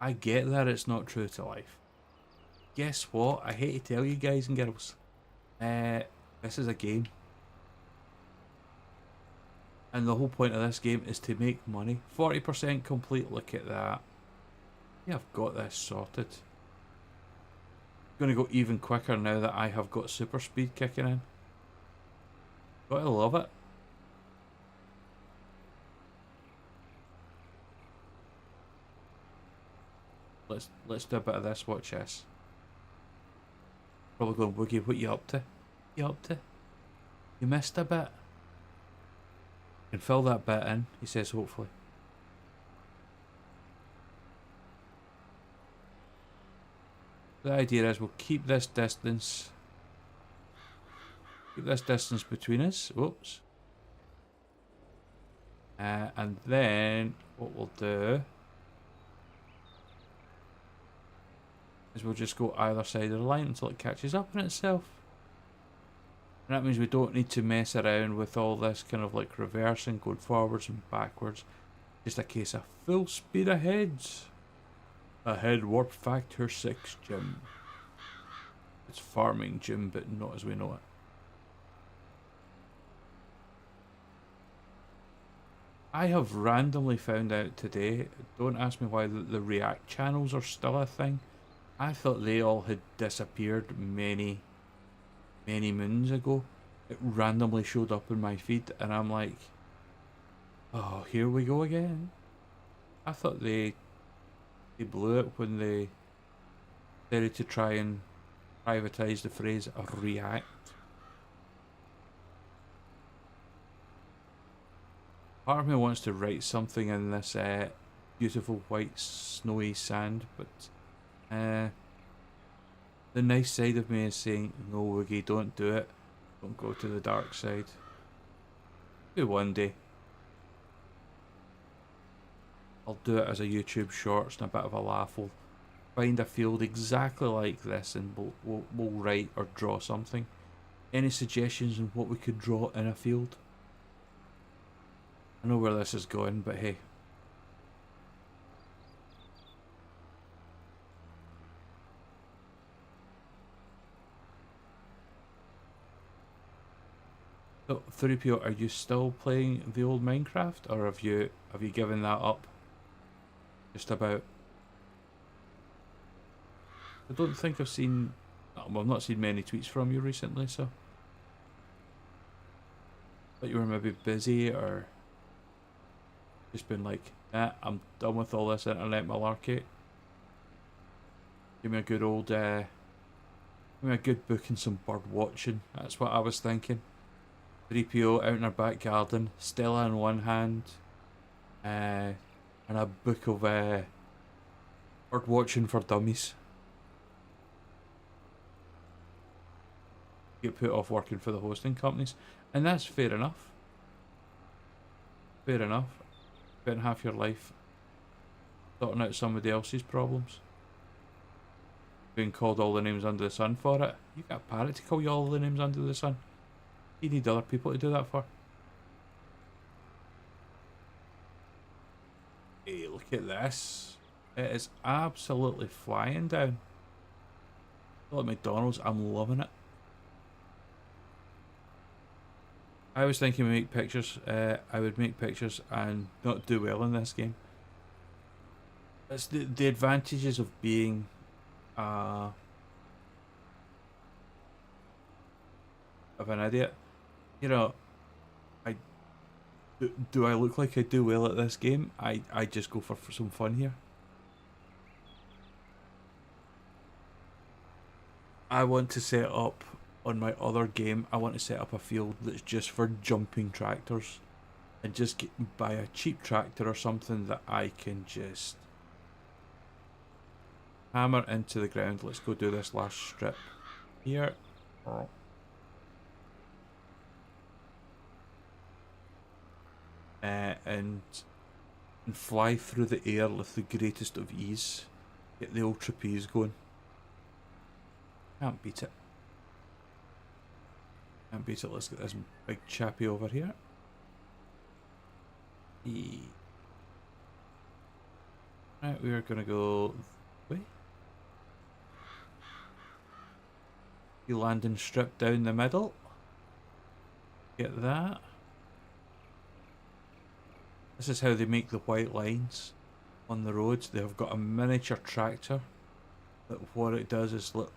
I get that it's not true to life. Guess what? I hate to tell you guys and girls. This is a game. And the whole point of this game is to make money. 40% complete, look at that. Yeah, I've got this sorted. Gonna go even quicker now that I have got super speed kicking in. Gotta love it. Let's do a bit of this, watch this. Probably going, Woogie, what you up to? You up to? You missed a bit. Can fill that bit in, he says, hopefully. The idea is we'll keep this distance. Keep this distance between us. Whoops. And then what we'll do is we'll just go either side of the line until it catches up on itself. And that means we don't need to mess around with all this kind of like reversing, going forwards and backwards. Just a case of full speed ahead. Ahead warp factor 6, Jim. It's farming, Jim, but not as we know it. I have randomly found out today, don't ask me why the React channels are still a thing. I thought they all had disappeared many moons ago. It randomly showed up in my feed and I'm like, oh, here we go again. I thought they blew it when they started to try and privatize the phrase React. Part of me wants to write something in this beautiful white snowy sand, but the nice side of me is saying, no, Woogie, don't do it. Don't go to the dark side. Maybe one day. I'll do it as a YouTube shorts and a bit of a laugh. We'll find a field exactly like this and we'll write or draw something. Any suggestions on what we could draw in a field? I know where this is going, but hey. So 3PO, are you still playing the old Minecraft, or have you given that up? Just about. I don't think I've seen. Well, I've not seen many tweets from you recently, so. But you were maybe busy, or just been like, nah, I'm done with all this internet malarkey. Give me a good old, give me a good book and some bird watching. That's what I was thinking. 3PO out in our back garden, Stella in one hand, and a book of bird watching for dummies. Get put off working for the hosting companies, and that's fair enough. Fair enough. Spend half your life sorting out somebody else's problems. Being called all the names under the sun for it. You got a parrot to call you all the names under the sun. You need other people to do that for. Hey, look at this. It is absolutely flying down. Like McDonald's, I'm loving it. I was thinking we make pictures. I would make pictures and not do well in this game. It's the advantages of being of an idiot. You know, do I look like I do well at this game? I just go for some fun here. I want to set up on my other game. I want to set up a field that's just for jumping tractors, and just buy a cheap tractor or something that I can just hammer into the ground. Let's go do this last strip here. And fly through the air with the greatest of ease. Get the old trapeze going. Can't beat it. Can't beat it. Let's get this big chappy over here. Right, we are gonna go this way. You landing strip down the middle. Get that. This is how they make the white lines on the roads. They have got a miniature tractor that what it does is look,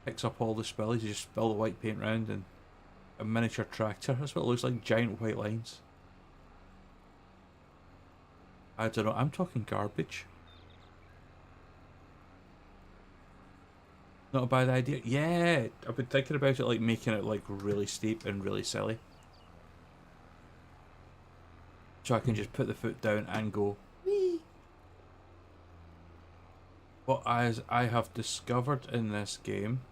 picks up all the spillage. You just spill the white paint around and a miniature tractor. That's what it looks like, giant white lines. I don't know, I'm talking garbage. Not a bad idea. Yeah, I've been thinking about it, like making it like really steep and really silly. So I can just put the foot down and go wee. But as I have discovered in this game,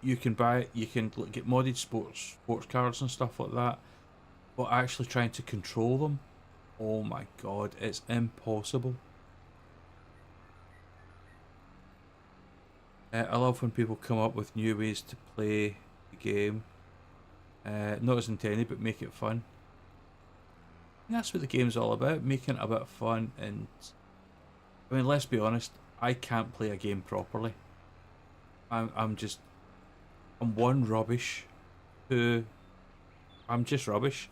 you can get modded sports cars and stuff like that. But actually trying to control them, oh my god, it's impossible. I love when people come up with new ways to play the game. Not as intended, but make it fun. And that's what the game's all about, making it a bit of fun. And I mean, let's be honest, I can't play a game properly. I'm one, rubbish, two, I'm just rubbish,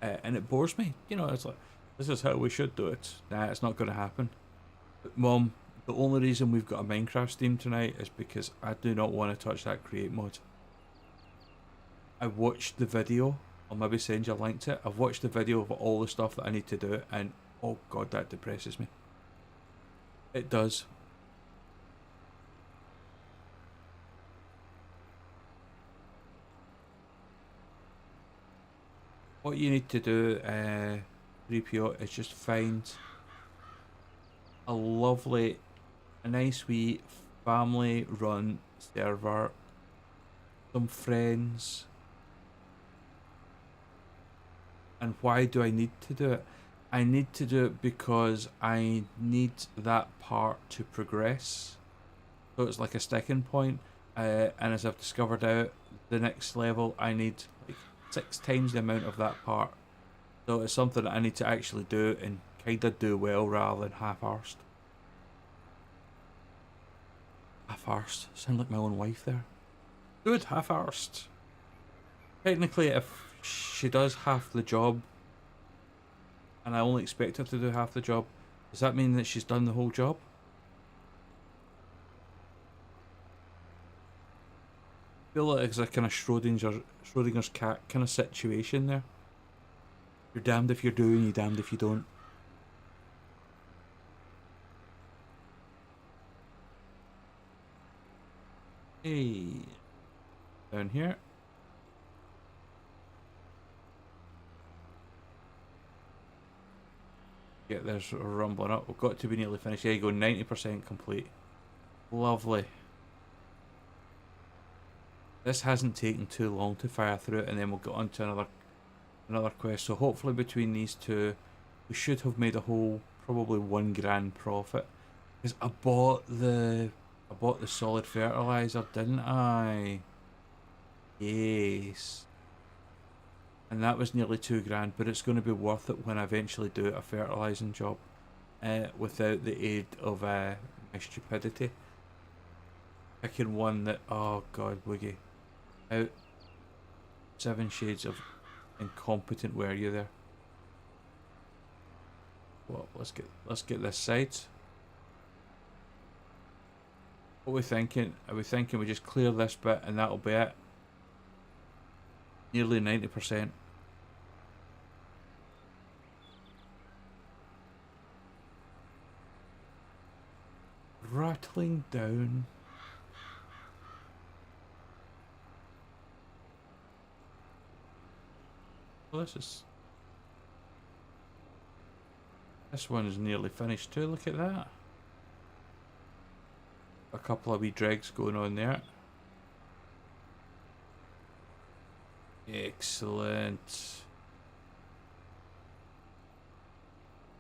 and it bores me. You know, it's like, this is how we should do it. Nah, it's not going to happen. But Mom, the only reason we've got a Minecraft stream tonight is because I do not want to touch that create mod. I watched the video. I'll maybe send you a link to it. I've watched the video of all the stuff that I need to do, and oh god, that depresses me. It does. What you need to do, 3PO, is just find a nice wee family run server, some friends. And why do I need to do it? I need to do it because I need that part to progress. So it's like a sticking point. And as I've discovered out, the next level I need like 6 times the amount of that part. So it's something that I need to actually do and kinda do well rather than half-arsed. Half-arsed. Sound like my own wife there. Good, half-arsed. Technically, if she does half the job and I only expect her to do half the job, does that mean that she's done the whole job? I feel like it's a kind of Schrodinger's cat kind of situation there. You're damned if you're doing, you're damned if you don't. Hey, down here. Yeah, there's rumbling up. We've got to be nearly finished. There you go, 90% complete. Lovely. This hasn't taken too long to fire through it, and then we'll get on to another quest. So hopefully between these two, we should have made a whole probably £1 grand profit. Because I bought the solid fertilizer, didn't I? Yes. And that was nearly £2 grand, but it's going to be worth it when I eventually do a fertilising job, without the aid of my stupidity. Picking one that, oh god, Woogie, out 7 shades of incompetent were you there? Well, let's get this side. What are we thinking? Are we thinking we just clear this bit and that'll be it? Nearly 90%. Rattling down. Well, this one is nearly finished too, look at that. a couple of wee dregs going on there. Excellent.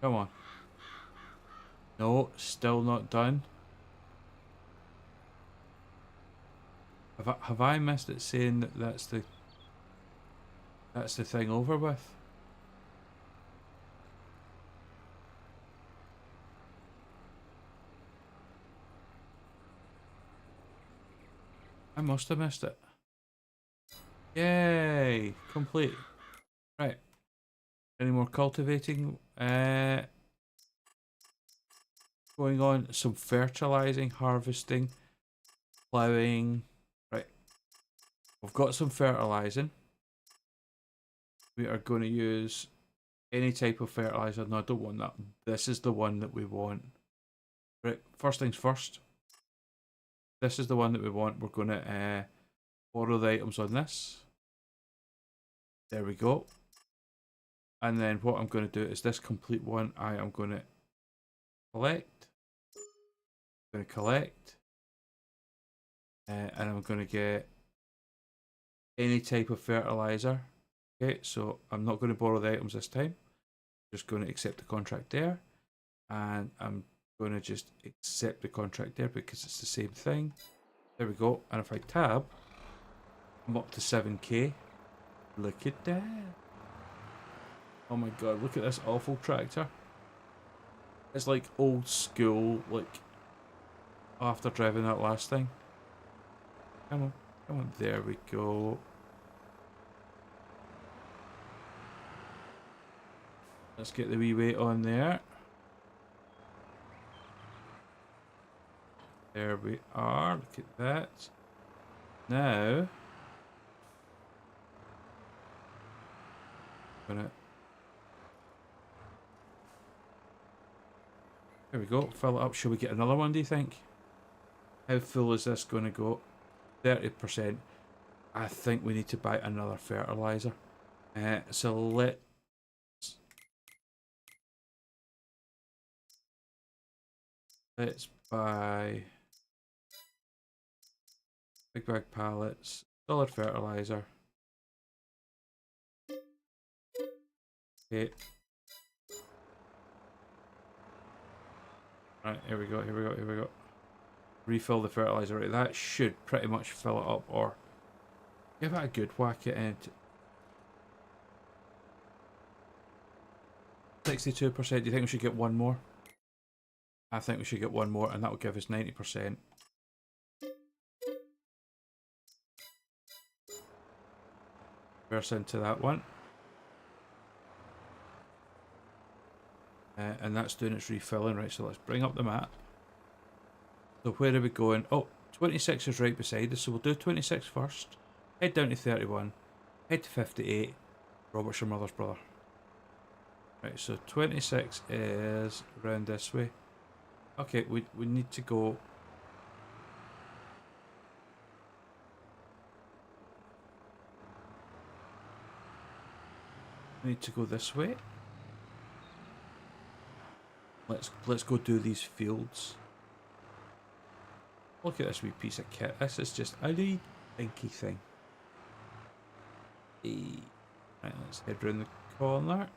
Come on. No, still not done. Have I missed it saying that that's the thing over with? I must have missed it. Yay! Complete. Right. Any more cultivating? Going on. Some fertilizing, harvesting, ploughing. Right. We've got some fertilizing. We are going to use any type of fertilizer. No, I don't want that. This is the one that we want. Right. First things first. This is the one that we want. We're going to borrow the items on this. There we go. And then what I'm going to do is this complete one I am going to collect. I'm going to collect. And I'm going to get any type of fertilizer. Okay, so I'm not going to borrow the items this time. Just going to accept the contract there. And I'm going to just accept the contract there because it's the same thing. There we go. And if I tab, I'm up to 7k. Look at that. Oh my god, look at this awful tractor. It's like old school, like after driving that last thing. Come on, come on, there we go. Let's get the wee weight on there. There we are, look at that. Now, I'm gonna, there we go, fill it up. Shall we get another one, do you think? How full is this going to go? 30%. I think we need to buy another fertilizer. So let's buy big bag pallets, solid fertilizer. Okay. Right, here we go, here we go, here we go. Refill the fertilizer. Right, that should pretty much fill it up, or give it a good whack at it. 62%. Do you think we should get one more? I think we should get one more, and that will give us 90%. Verse into that one. And that's doing its refilling. Right, so let's bring up the map. So where are we going? Oh, 26 is right beside us, so we'll do 26 first. Head down to 31. Head to 58. Robert's your mother's brother. Right, so 26 is around this way. Okay, we need to go. We need to go this way. Let's go do these fields. Look at this wee piece of kit. This is just a wee dinky thing. Right, let's head round the corner.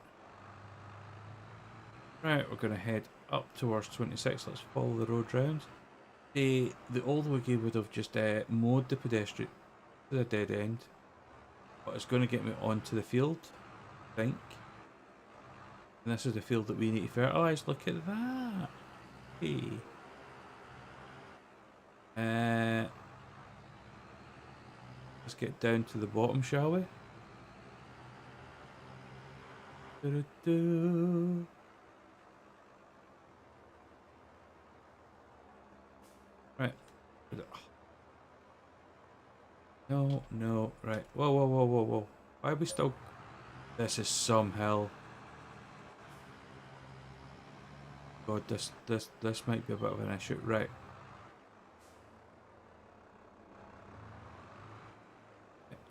Right, we're going to head up towards 26. Let's follow the road round. The old wiggy would have just mowed the pedestrian to the dead end, but it's going to get me onto the field, I think. And this is the field that we need to fertilise. Look at that. Hey. Let's get down to the bottom, shall we? Doo-doo-doo. Right. No, no, right. Whoa, whoa, whoa, whoa, whoa. Why are we still... This is some hill. God, this might be a bit of an issue. Right.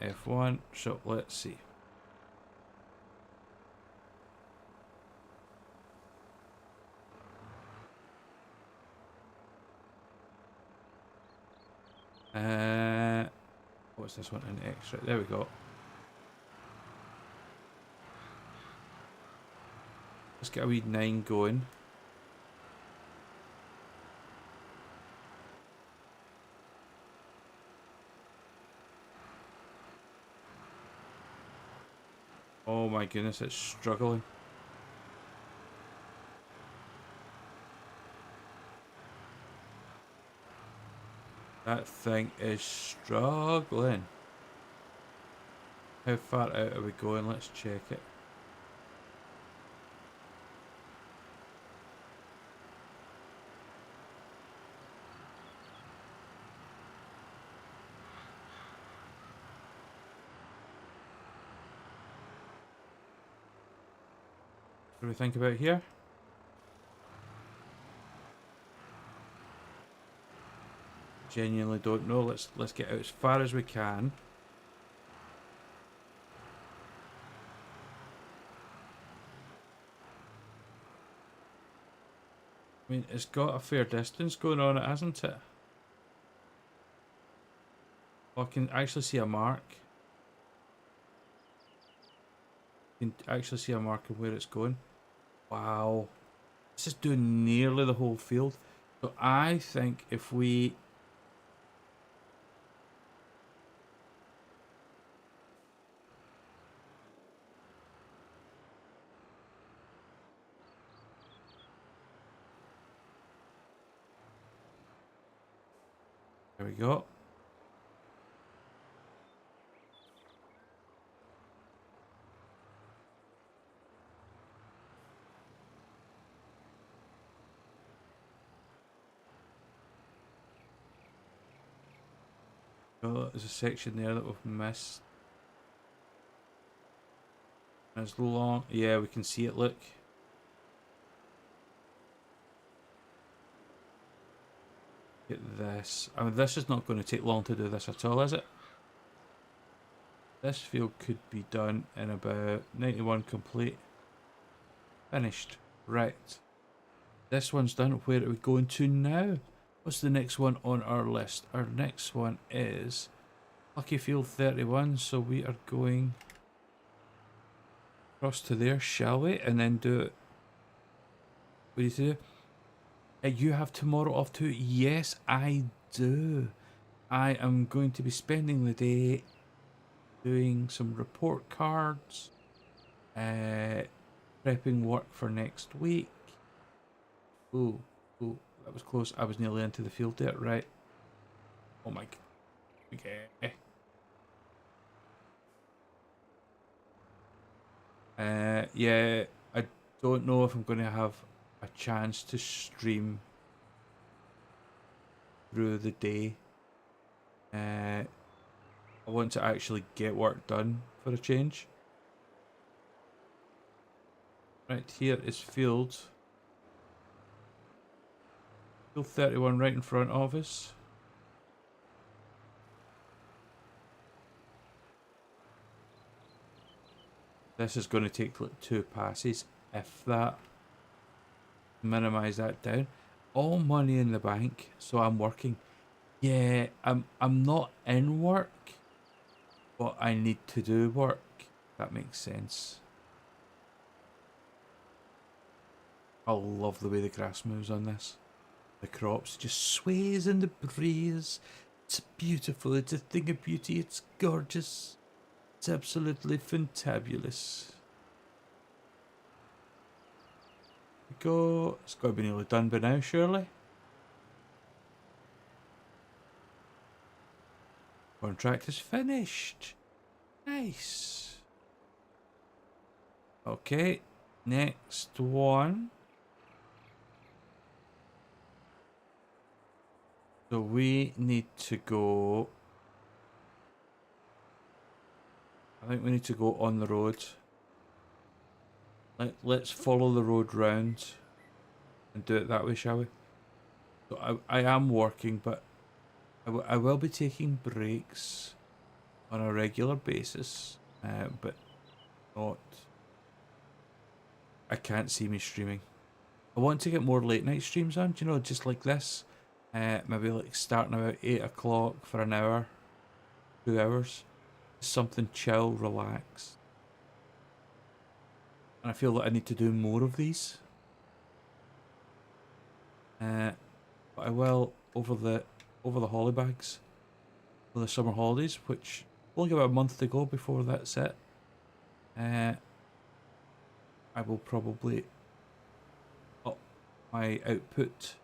F1, so let's see. What's this one? An extra. There we go. Let's get a wee 9 going. Oh my goodness, it's struggling. That thing is struggling. How far out are we going? Let's check it. What do we think about here? Genuinely don't know. Let's get out as far as we can. I mean, it's got a fair distance going on it, hasn't it? Oh, I can actually see a mark. You can actually see a mark of where it's going. Wow. This is doing nearly the whole field. So I think if we... There we go. Oh, there's a section there that we've missed. As long... Yeah, we can see it, look. Get this. I mean, this is not going to take long to do this at all, is it? This field could be done in about 91 complete. Finished. Right. This one's done. Where are we going to now? What's the next one on our list? Our next one is Lucky Field 31. So we are going across to there, shall we? And then do it. What do you do? You have tomorrow off too? Yes, I do. I am going to be spending the day doing some report cards, prepping work for next week. Oh, that was close. I was nearly into the field there, right? Oh my. Okay. Yeah, I don't know if I'm going to have a chance to stream through the day. I want to actually get work done for a change. Right, here is field 31 right in front of us. This is going to take like 2 passes, if that. Minimize that down. All money in the bank, so I'm working. Yeah, I'm not in work, but I need to do work. That makes sense. I love the way the grass moves on this. The crops just sways in the breeze. It's beautiful. It's a thing of beauty. It's gorgeous. It's absolutely fantabulous. Go. It's got to be nearly done by now, surely. Contract is finished. Nice. Okay, next one. So we need to go... I think we need to go on the road. Let's follow the road round and do it that way, shall we? So I am working, but I will be taking breaks on a regular basis, but not... I can't see me streaming. I want to get more late night streams on, you know, just like this. Maybe like starting about 8 o'clock for an hour. 2 hours. Something chill, relax. And I feel that I need to do more of these. But I will over the holidays, for the summer holidays, which only about a month to go before that's it. I will probably up my output,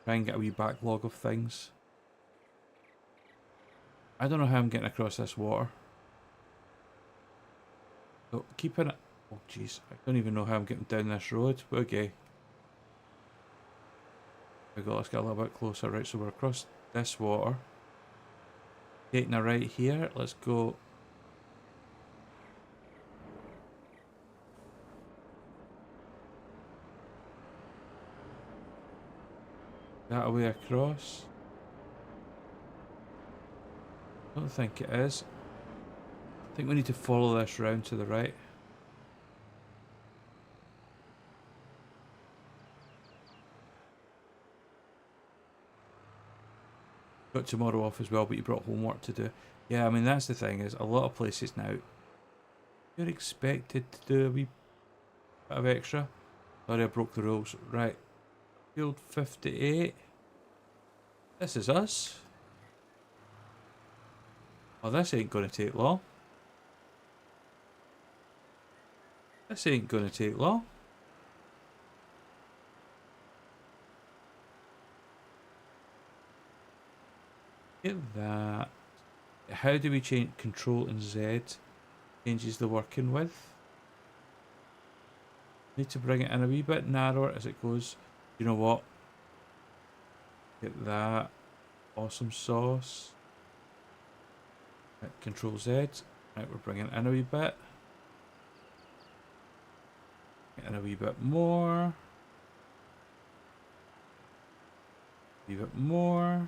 try and get a wee backlog of things. I don't know how I'm getting across this water. So keeping it. Oh jeez, I don't even know how I'm getting down this road. Okay. Let's get a little bit closer. Right, so we're across this water. Taking a right here. Let's go. That way across. I don't think it is. I think we need to follow this round to the right. Got tomorrow off as well, but you brought homework to do. Yeah, I mean, that's the thing, is a lot of places now, you're expected to do a wee bit of extra. Sorry, I broke the rules. Right. Field 58. This is us. Oh, this ain't going to take long. This ain't going to take long. Get that. How do we change Control and Z? Changes the working width. Need to bring it in a wee bit narrower as it goes. You know what? Get that. Awesome sauce. Right, Control Z. Right, we're bringing it in a wee bit. Getting a wee bit more. A wee bit more.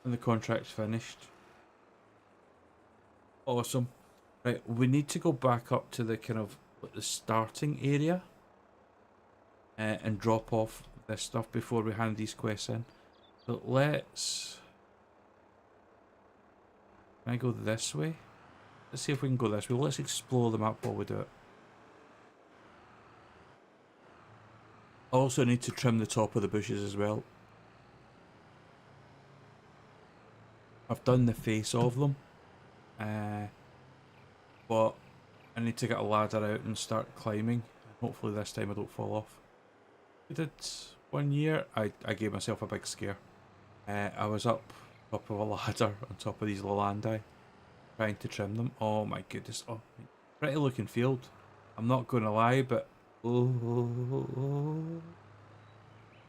And the contract's finished. Awesome. Right, we need to go back up to the kind of the starting area and drop off this stuff before we hand these quests in. So let's... Can I go this way? Let's see if we can go this way. Let's explore the map while we do it. I also need to trim the top of the bushes as well. I've done the face of them. But I need to get a ladder out and start climbing. Hopefully this time I don't fall off. We did 1 year. I gave myself a big scare. I was up top of a ladder on top of these Lalandi, trying to trim them. Oh my goodness. Oh, pretty looking field. I'm not going to lie, but oh,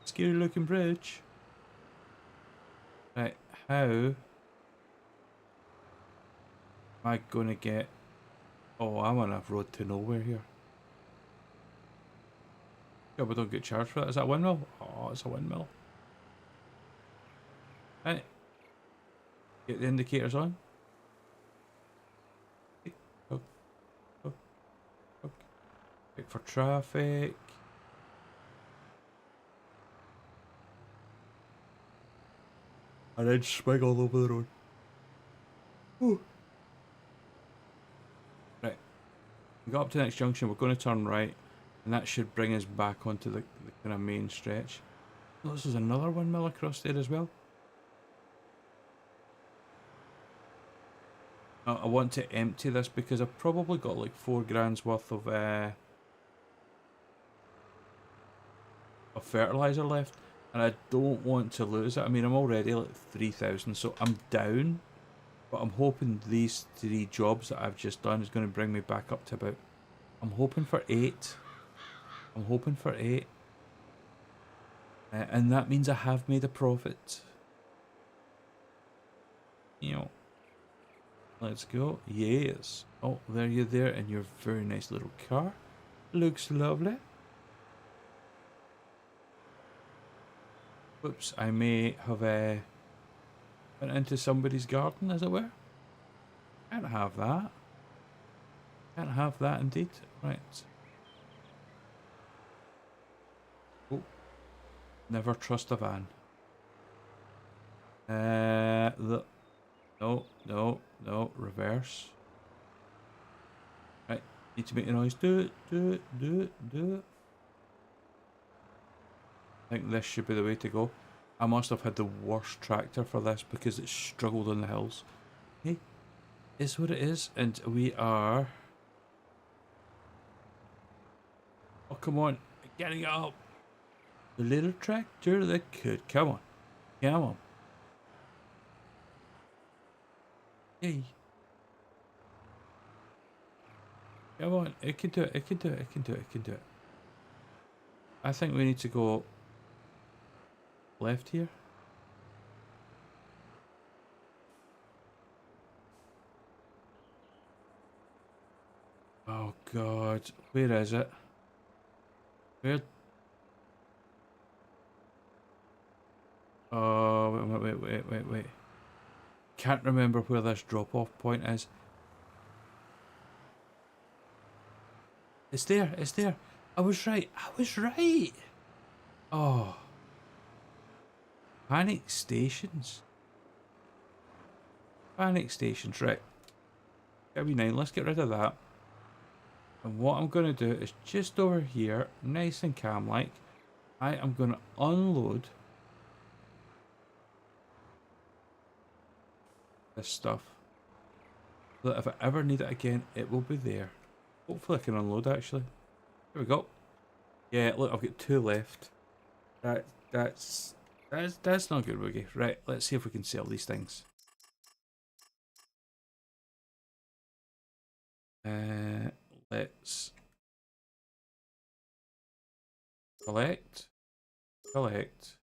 scary looking bridge. Right, how am I going to get... Oh, I'm on a road to nowhere here. Yeah, we don't get charged for that. Is that a windmill? Oh, it's a windmill. Right. Get the indicators on. Oh, oh, oh. Wait for traffic. And then swing all over the road. Ooh. Right. We got up to the next junction. We're going to turn right. And that should bring us back onto the kind of main stretch. Oh, this is another windmill across there as well. I want to empty this because I've probably got like 4 grand's worth of fertilizer left, and I don't want to lose it. I mean, I'm already like 3,000, so I'm down, but I'm hoping these 3 jobs that I've just done is going to bring me back up to about... I'm hoping for 8. I'm hoping for 8. And that means I have made a profit. You know. Let's go. Yes. Oh, there you're there in your very nice little car. Looks lovely. Whoops, I may have went into somebody's garden, as it were. Can't have that. Can't have that indeed. Right. Oh. Never trust a van. No, no, no, reverse. Right, need to make the noise. Do it, do it, do it, do it. I think this should be the way to go. I must have had the worst tractor for this because it struggled on the hills. Hey, it's what it is, and we are... Oh, come on, getting up. The little tractor that could. Come on, come on. Yay. Come on, it can do it, it can do it, it can do it, it can do it. I think we need to go left here. Oh God, where is it? Where? Oh, wait. Can't remember where this drop-off point is. It's there, it's there. I was right, I was right. Oh. Panic stations. Panic stations, right. Gotta be 9, let's get rid of that. And what I'm going to do is just over here, nice and calm like, I am going to unload this stuff. So that if I ever need it again, it will be there. Hopefully I can unload actually. Here we go. Yeah, look, I've got 2 left. That's not good, Woogie. Right, let's see if we can sell these things. Let's collect. Perfect.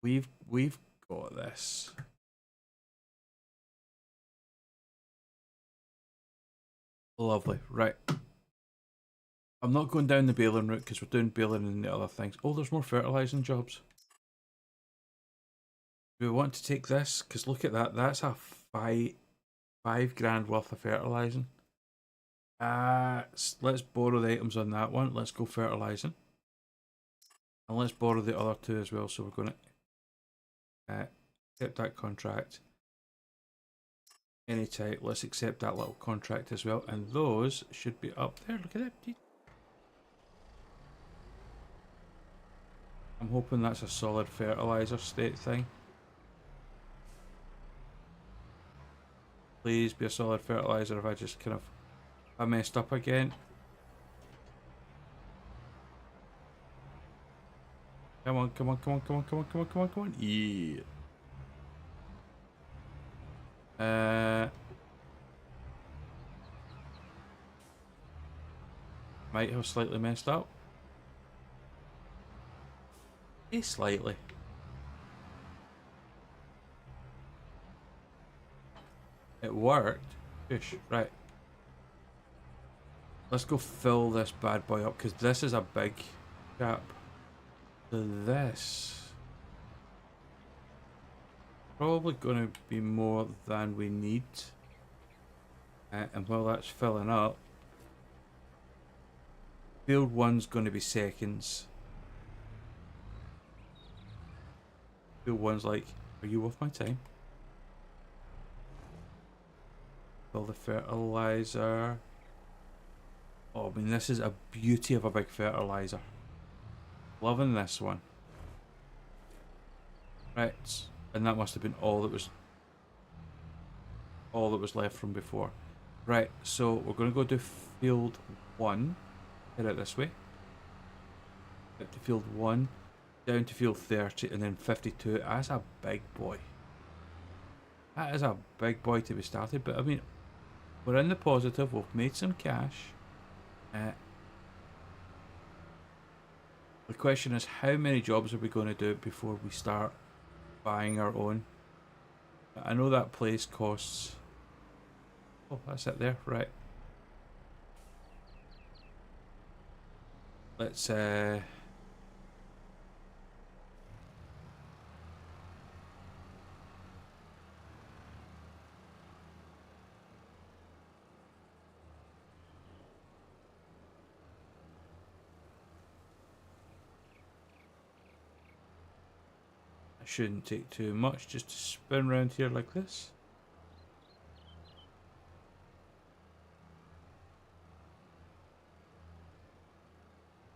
We've got this. Lovely. Right. I'm not going down the baling route because we're doing baling and the other things. Oh, there's more fertilising jobs. Do we want to take this? Because look at that. That's a five grand worth of fertilising. Let's borrow the items on that one. Let's go fertilising. And let's borrow the other 2 as well. So we're going to accept that contract. Any type. Let's accept that little contract as well. And those should be up there. Look at that. I'm hoping that's a solid fertiliser state thing. Please be a solid fertiliser if I just kind of... I messed up again. Come on, come on, come on, come on, come on, come on, come on, come on. Yeah. Might have slightly messed up. Slightly. It worked. Fish. Right. Let's go fill this bad boy up because this is a big gap. So this probably going to be more than we need. And while that's filling up, field 1's going to be seconds. Field 1's like, are you worth my time? Fill the fertilizer. Oh, I mean, this is a beauty of a big fertilizer. Loving this one. Right, and that must have been all that was left from before. Right, so we're going to go to field 1. Head out this way. Up to field 1, down to field 30, and then 52. That's a big boy. That is a big boy to be started, but I mean, we're in the positive. We've made some cash. The question is, how many jobs are we going to do before we start buying our own? I know that place costs... Oh, that's it there, right. Let's It shouldn't take too much just to spin around here like this.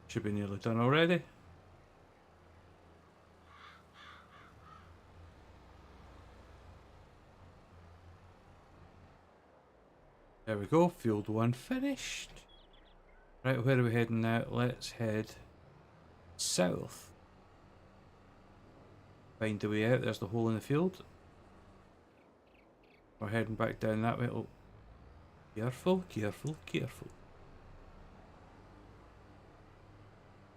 Should be nearly done already. There we go, field 1 finished. Right, where are we heading now? Let's head south. Find the way out, there's the hole in the field. We're heading back down that way. Oh, careful, careful, careful.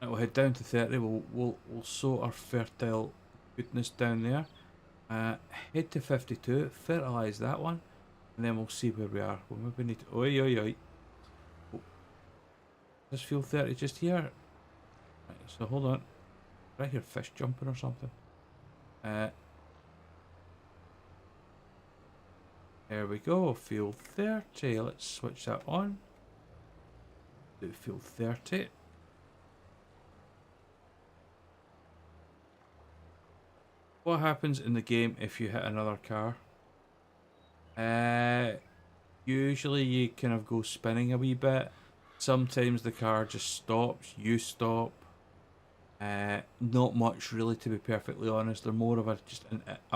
Right, we'll head down to 30, we'll sow our fertile goodness down there. Head to 52, fertilise that one. And then we'll see where we are. We'll maybe need to... Oi, oi, oi. Oh. Does field 30 just here? Right, so hold on. Did I hear fish jumping or something? There we go. Field 30. Let's switch that on. Do field 30. What happens in the game if you hit another car? Usually you kind of go spinning a wee bit. Sometimes the car just stops, you stop. Not much really, to be perfectly honest. They're more of a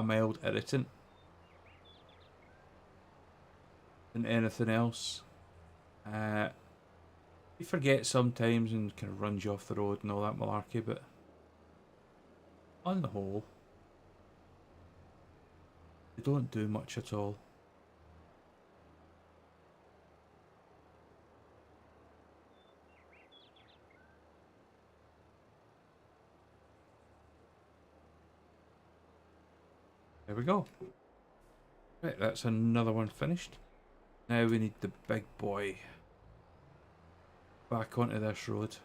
mild irritant than anything else. You forget sometimes and kind of runs you off the road and all that malarkey, but on the whole, they don't do much at all. There we go. Right, that's another one finished. Now we need the big boy back onto this road.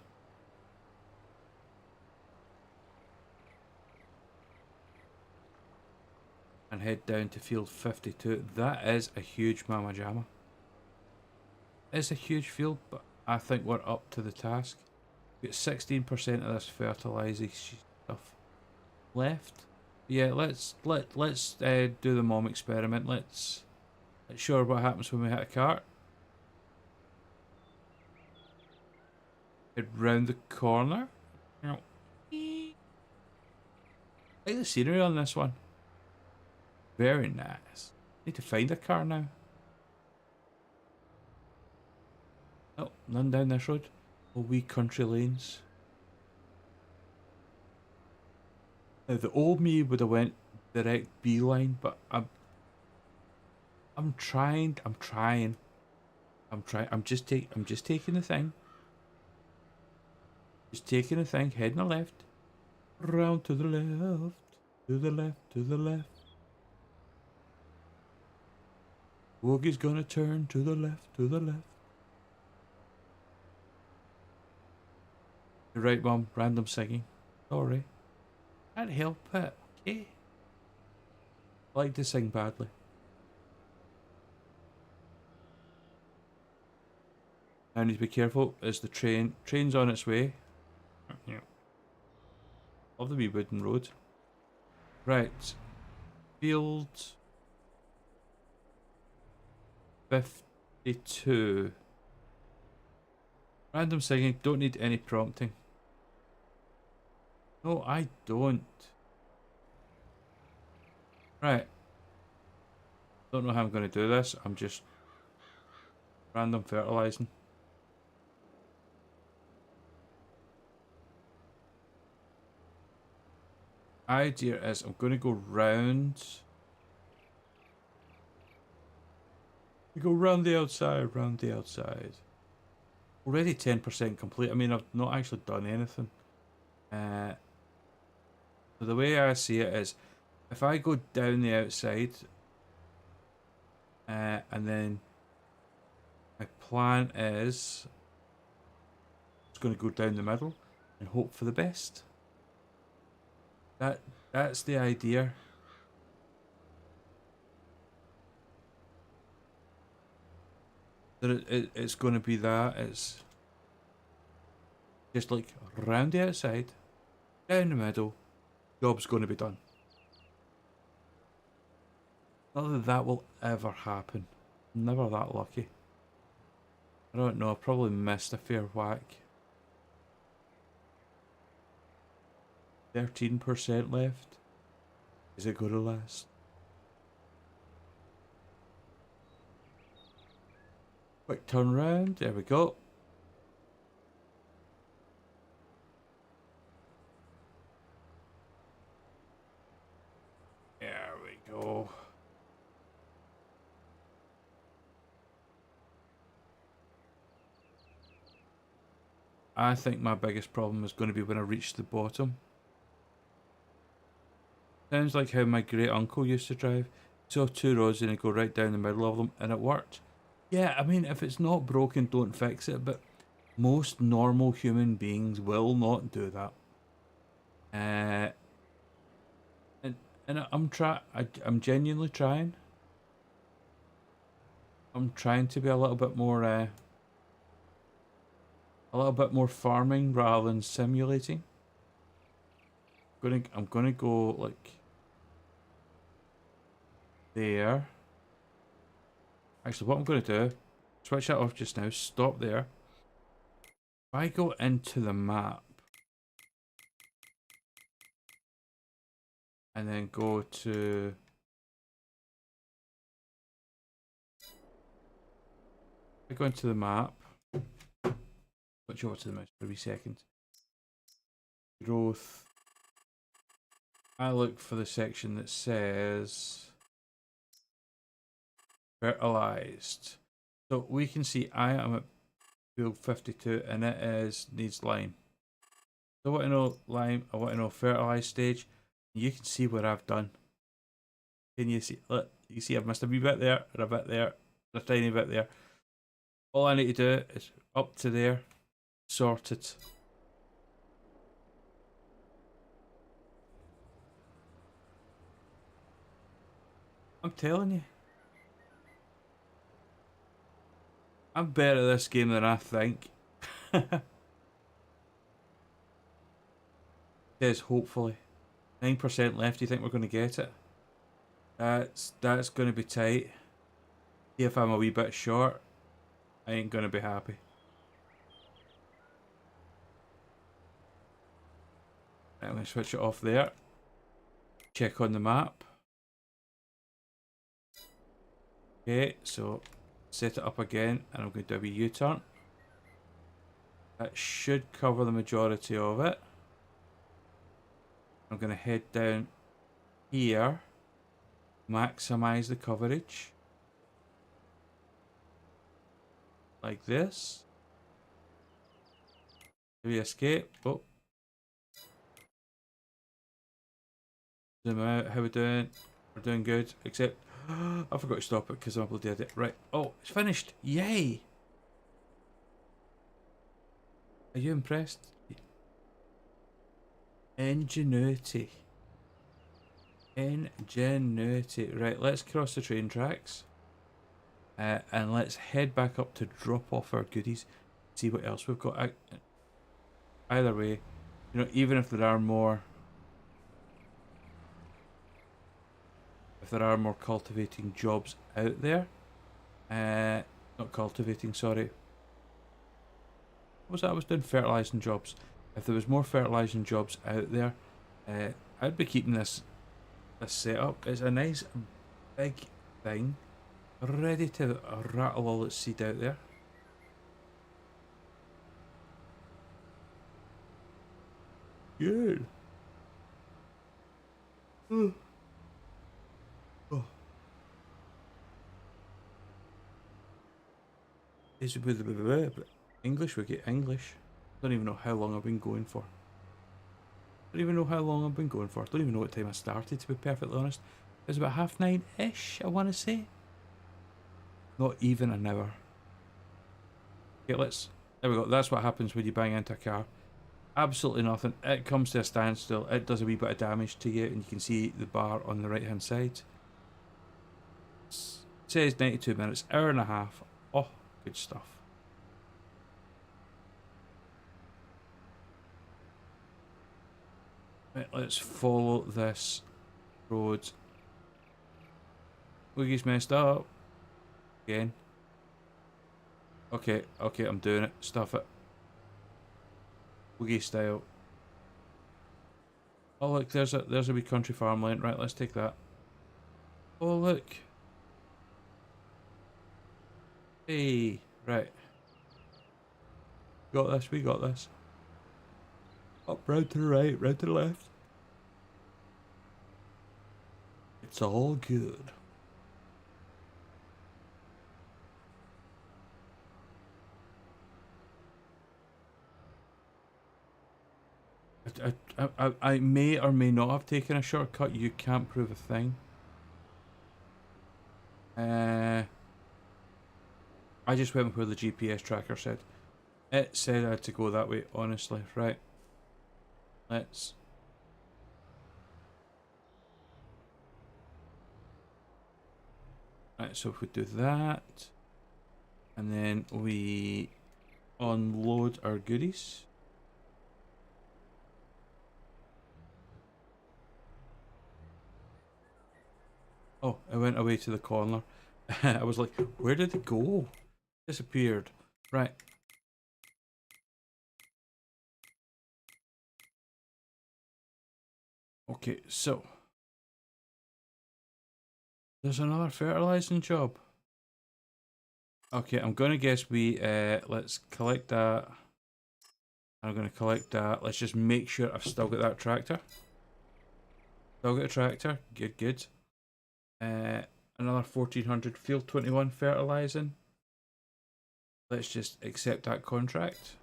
And head down to field 52. That is a huge mama jamma. It's a huge field, but I think we're up to the task. We've got 16% of this fertilizing stuff left. Yeah, let's do the mom experiment. Let's show her what happens when we hit a cart. Head round the corner. I like the scenery on this one. Very nice. Need to find a car now. Oh, none down this road. Oh, wee country lanes. Now the old me would have went direct beeline, but I'm just taking the thing. Just taking the thing, heading a left. Round to the left. To the left, to the left. Woogie's gonna turn to the left, to the left. You're right, Mum. Random singing. Sorry. Can't help it. Okay. I like to sing badly. I need to be careful as the train's on its way. Yeah. Love the wee wooden road. Right. Field 52. Random singing, don't need any prompting. No, I don't. Right. Don't know how I'm going to do this. I'm just random fertilizing. Idea is I'm going to go round. We go round the outside, round the outside. Already 10% complete. I mean, I've not actually done anything. So the way I see it is, if I go down the outside, and then my plan is, it's going to go down the middle and hope for the best. That's the idea. That it's going to be that. It's just like round the outside, down the middle, job's going to be done. Not that that will ever happen. I'm never that lucky. I don't know, I probably missed a fair whack. 13% left. Is it going to last? Quick turn round. There we go. There we go. I think my biggest problem is going to be when I reach the bottom. Sounds like how my great uncle used to drive. Saw two roads and he'd go right down the middle of them and it worked. Yeah, I mean, if it's not broken, don't fix it, but most normal human beings will not do that. And I'm genuinely trying. I'm trying to be a little bit more farming rather than simulating. I'm gonna go like there. Actually, what I'm gonna do, switch that off just now. Stop there. If I go into the map and then go to I go into the map. Switch over to the mouse for a wee second. Growth. I look for the section that says fertilized. So we can see I am at field 52 and it needs lime. So I want to know lime, I want to know fertilized stage. You can see what I've done. Can you see? Look, you see I've missed a wee bit there, and a bit there, and a tiny bit there. All I need to do is up to there, sorted. I'm telling you. I'm better at this game than I think. Says hopefully. 9% left, do you think we're going to get it? That's going to be tight. See if I'm a wee bit short, I ain't going to be happy. I'm going to switch it off there. Check on the map. Okay, so set it up again and I'm going to do a wee U-turn. That should cover the majority of it. I'm going to head down here, maximize the coverage. Like this. Do we escape? Oh. Zoom out. How we doing? We're doing good. Except, I forgot to stop it because I'm a bloody idiot. Right. Oh, it's finished. Yay! Are you impressed? Ingenuity. Ingenuity. Right, let's cross the train tracks. And let's head back up to drop off our goodies. See what else we've got. Either way, you know, even if there are more cultivating jobs out there, not cultivating, sorry. What was that? I was doing fertilizing jobs. If there was more fertilizing jobs out there, I'd be keeping this setup. It's a nice big thing, ready to rattle all its seed out there. Good. Oh. Is it English? We get English. Don't even know how long I've been going for. Don't even know what time I started, to be perfectly honest. It was about 9:30-ish, I want to say. Not even an hour. Okay, there we go. That's what happens when you bang into a car. Absolutely nothing. It comes to a standstill. It does a wee bit of damage to you, and you can see the bar on the right hand side. It says 92 minutes, hour and a half. Oh, good stuff. Right, let's follow this road. Woogie's messed up. Again. Okay, okay, I'm doing it. Stuff it. Woogie style. Oh look, there's a wee country farmland. Right, let's take that. Oh look. Hey, right. Got this, we got this. Up, round to the right, round to the left. It's all good. I may or may not have taken a shortcut. You can't prove a thing. I just went where the GPS tracker said. It said I had to go that way, honestly. Right. Let's... Right, so if we do that, and then we unload our goodies. Oh, it went away to the corner. I was like, where did it go? Disappeared. Right. Okay, so there's another fertilizing job. Okay, I'm gonna guess we let's collect that. I'm gonna collect that. Let's just make sure I've still got that tractor. Still got a tractor. Good, good. Another 1400 field 21 fertilizing. Let's just accept that contract.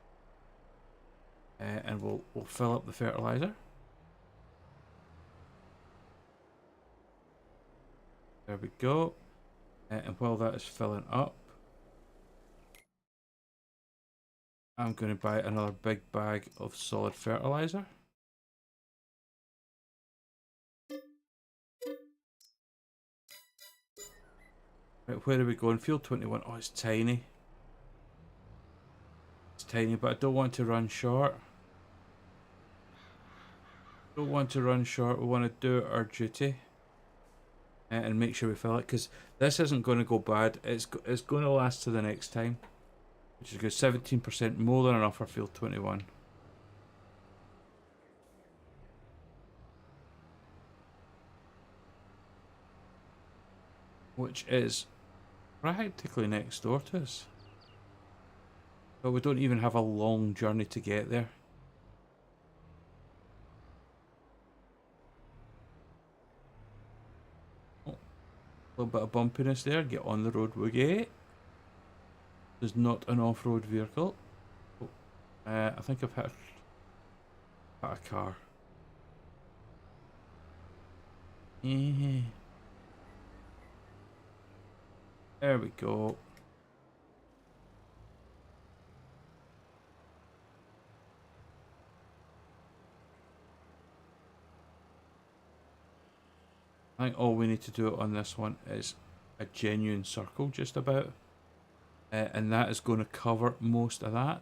And we'll fill up the fertilizer. There we go. And while that is filling up, I'm going to buy another big bag of solid fertilizer. Right, where are we going? Field 21. Oh, it's tiny. It's tiny, but I don't want to run short. Don't want to run short. We want to do our duty. And make sure we fill it, because this isn't going to go bad. It's going to last to the next time. Which is good. 17% more than enough for field 21. Which is practically next door to us. But we don't even have a long journey to get there. Oh, a little bit of bumpiness there. Get on the road, Woogie. There's not an off-road vehicle. Oh, I think I've hit a car. Yeah. There we go. I think all we need to do on this one is a genuine circle just about. And that is going to cover most of that.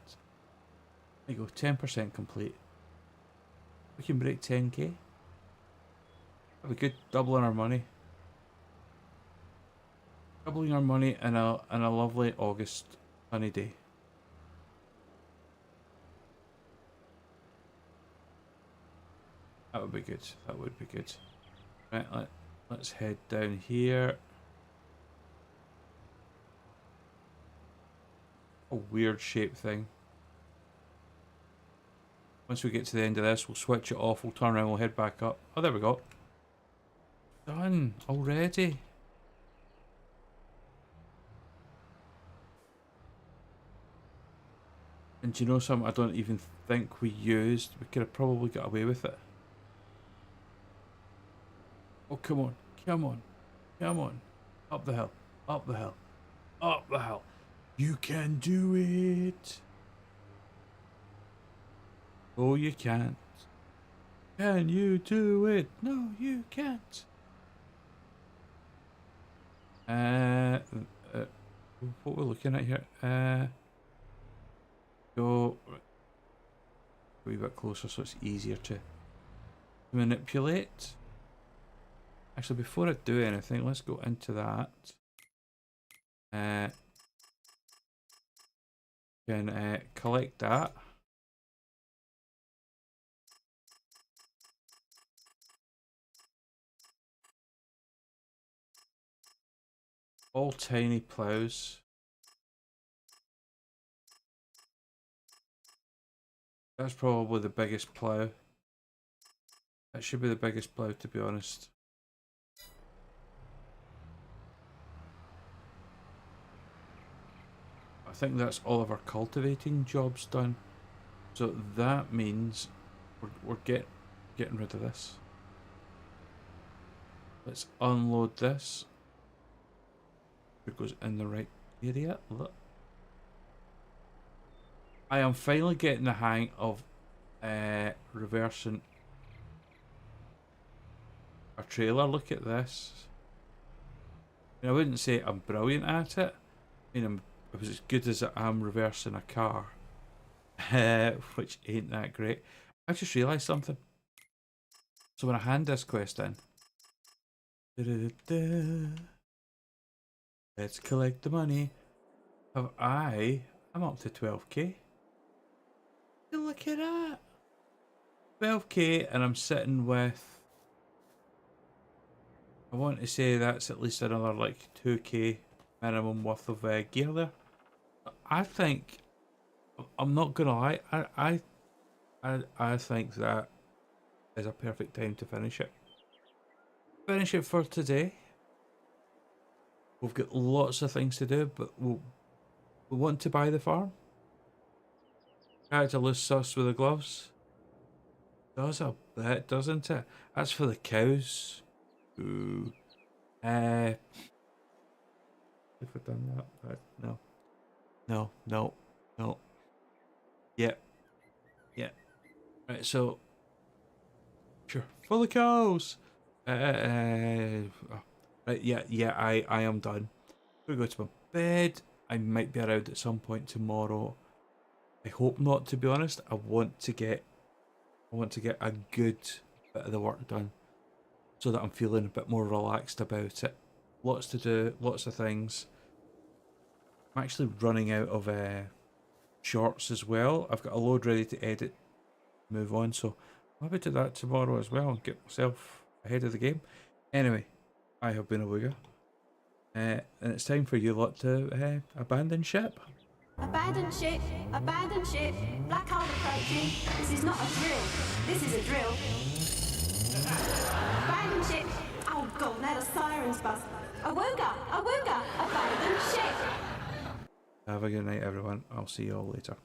There you go, 10% complete. We can break 10k. That'd be good, doubling our money. Doubling our money in a lovely August sunny day. That would be good, that would be good. Right, let's head down here. A weird shape thing. Once we get to the end of this, we'll switch it off, we'll turn around, we'll head back up. Oh, there we go. Done already. And do you know something I don't even think we used? We could have probably got away with it. Oh, come on, come on, come on. Up the hill, up the hill, up the hill. You can do it. Oh, you can't. Can you do it? No, you can't. What we're looking at here? Go a wee bit closer so it's easier to manipulate. Actually, before I do anything, let's go into that. Can collect that. All tiny plows. That's probably the biggest plow. That should be the biggest plow, to be honest. I think that's all of our cultivating jobs done. So that means we're getting rid of this. Let's unload this. It goes in the right area. Look. I am finally getting the hang of reversing a trailer. Look at this. I mean, I wouldn't say I'm brilliant at it. I mean, I was as good as I am reversing a car, which ain't that great. I just realised something. So when I hand this quest in, let's collect the money. I'm up to 12k. Look at that. 12k, and I'm sitting with, I want to say that's at least another like 2k minimum worth of gear there. I think, I'm not gonna lie, I think that is a perfect time to finish it. Finish it for today. We've got lots of things to do, but we want to buy the farm. Character lose sus with the gloves. Does a bit, doesn't it? That's for the cows. Ooh. If I've done that, no. No, no, no. Yeah. Yeah. Right, so sure. For the cows. Right, yeah, I am done. I'm gonna go to my bed. I might be around at some point tomorrow. I hope not, to be honest. I want to get a good bit of the work done so that I'm feeling a bit more relaxed about it. Lots to do, lots of things. I'm actually running out of shorts as well. I've got a load ready to edit, move on, so I'll maybe do that tomorrow as well and get myself ahead of the game. Anyway, I have been a Wooger, and it's time for you lot to abandon ship. Abandon ship, abandon ship. Black hole approaching. This is not a drill. This is a drill. Abandon ship. Oh god, now the sirens bust. Awooga, abandon ship. Have a good night, everyone. I'll see you all later.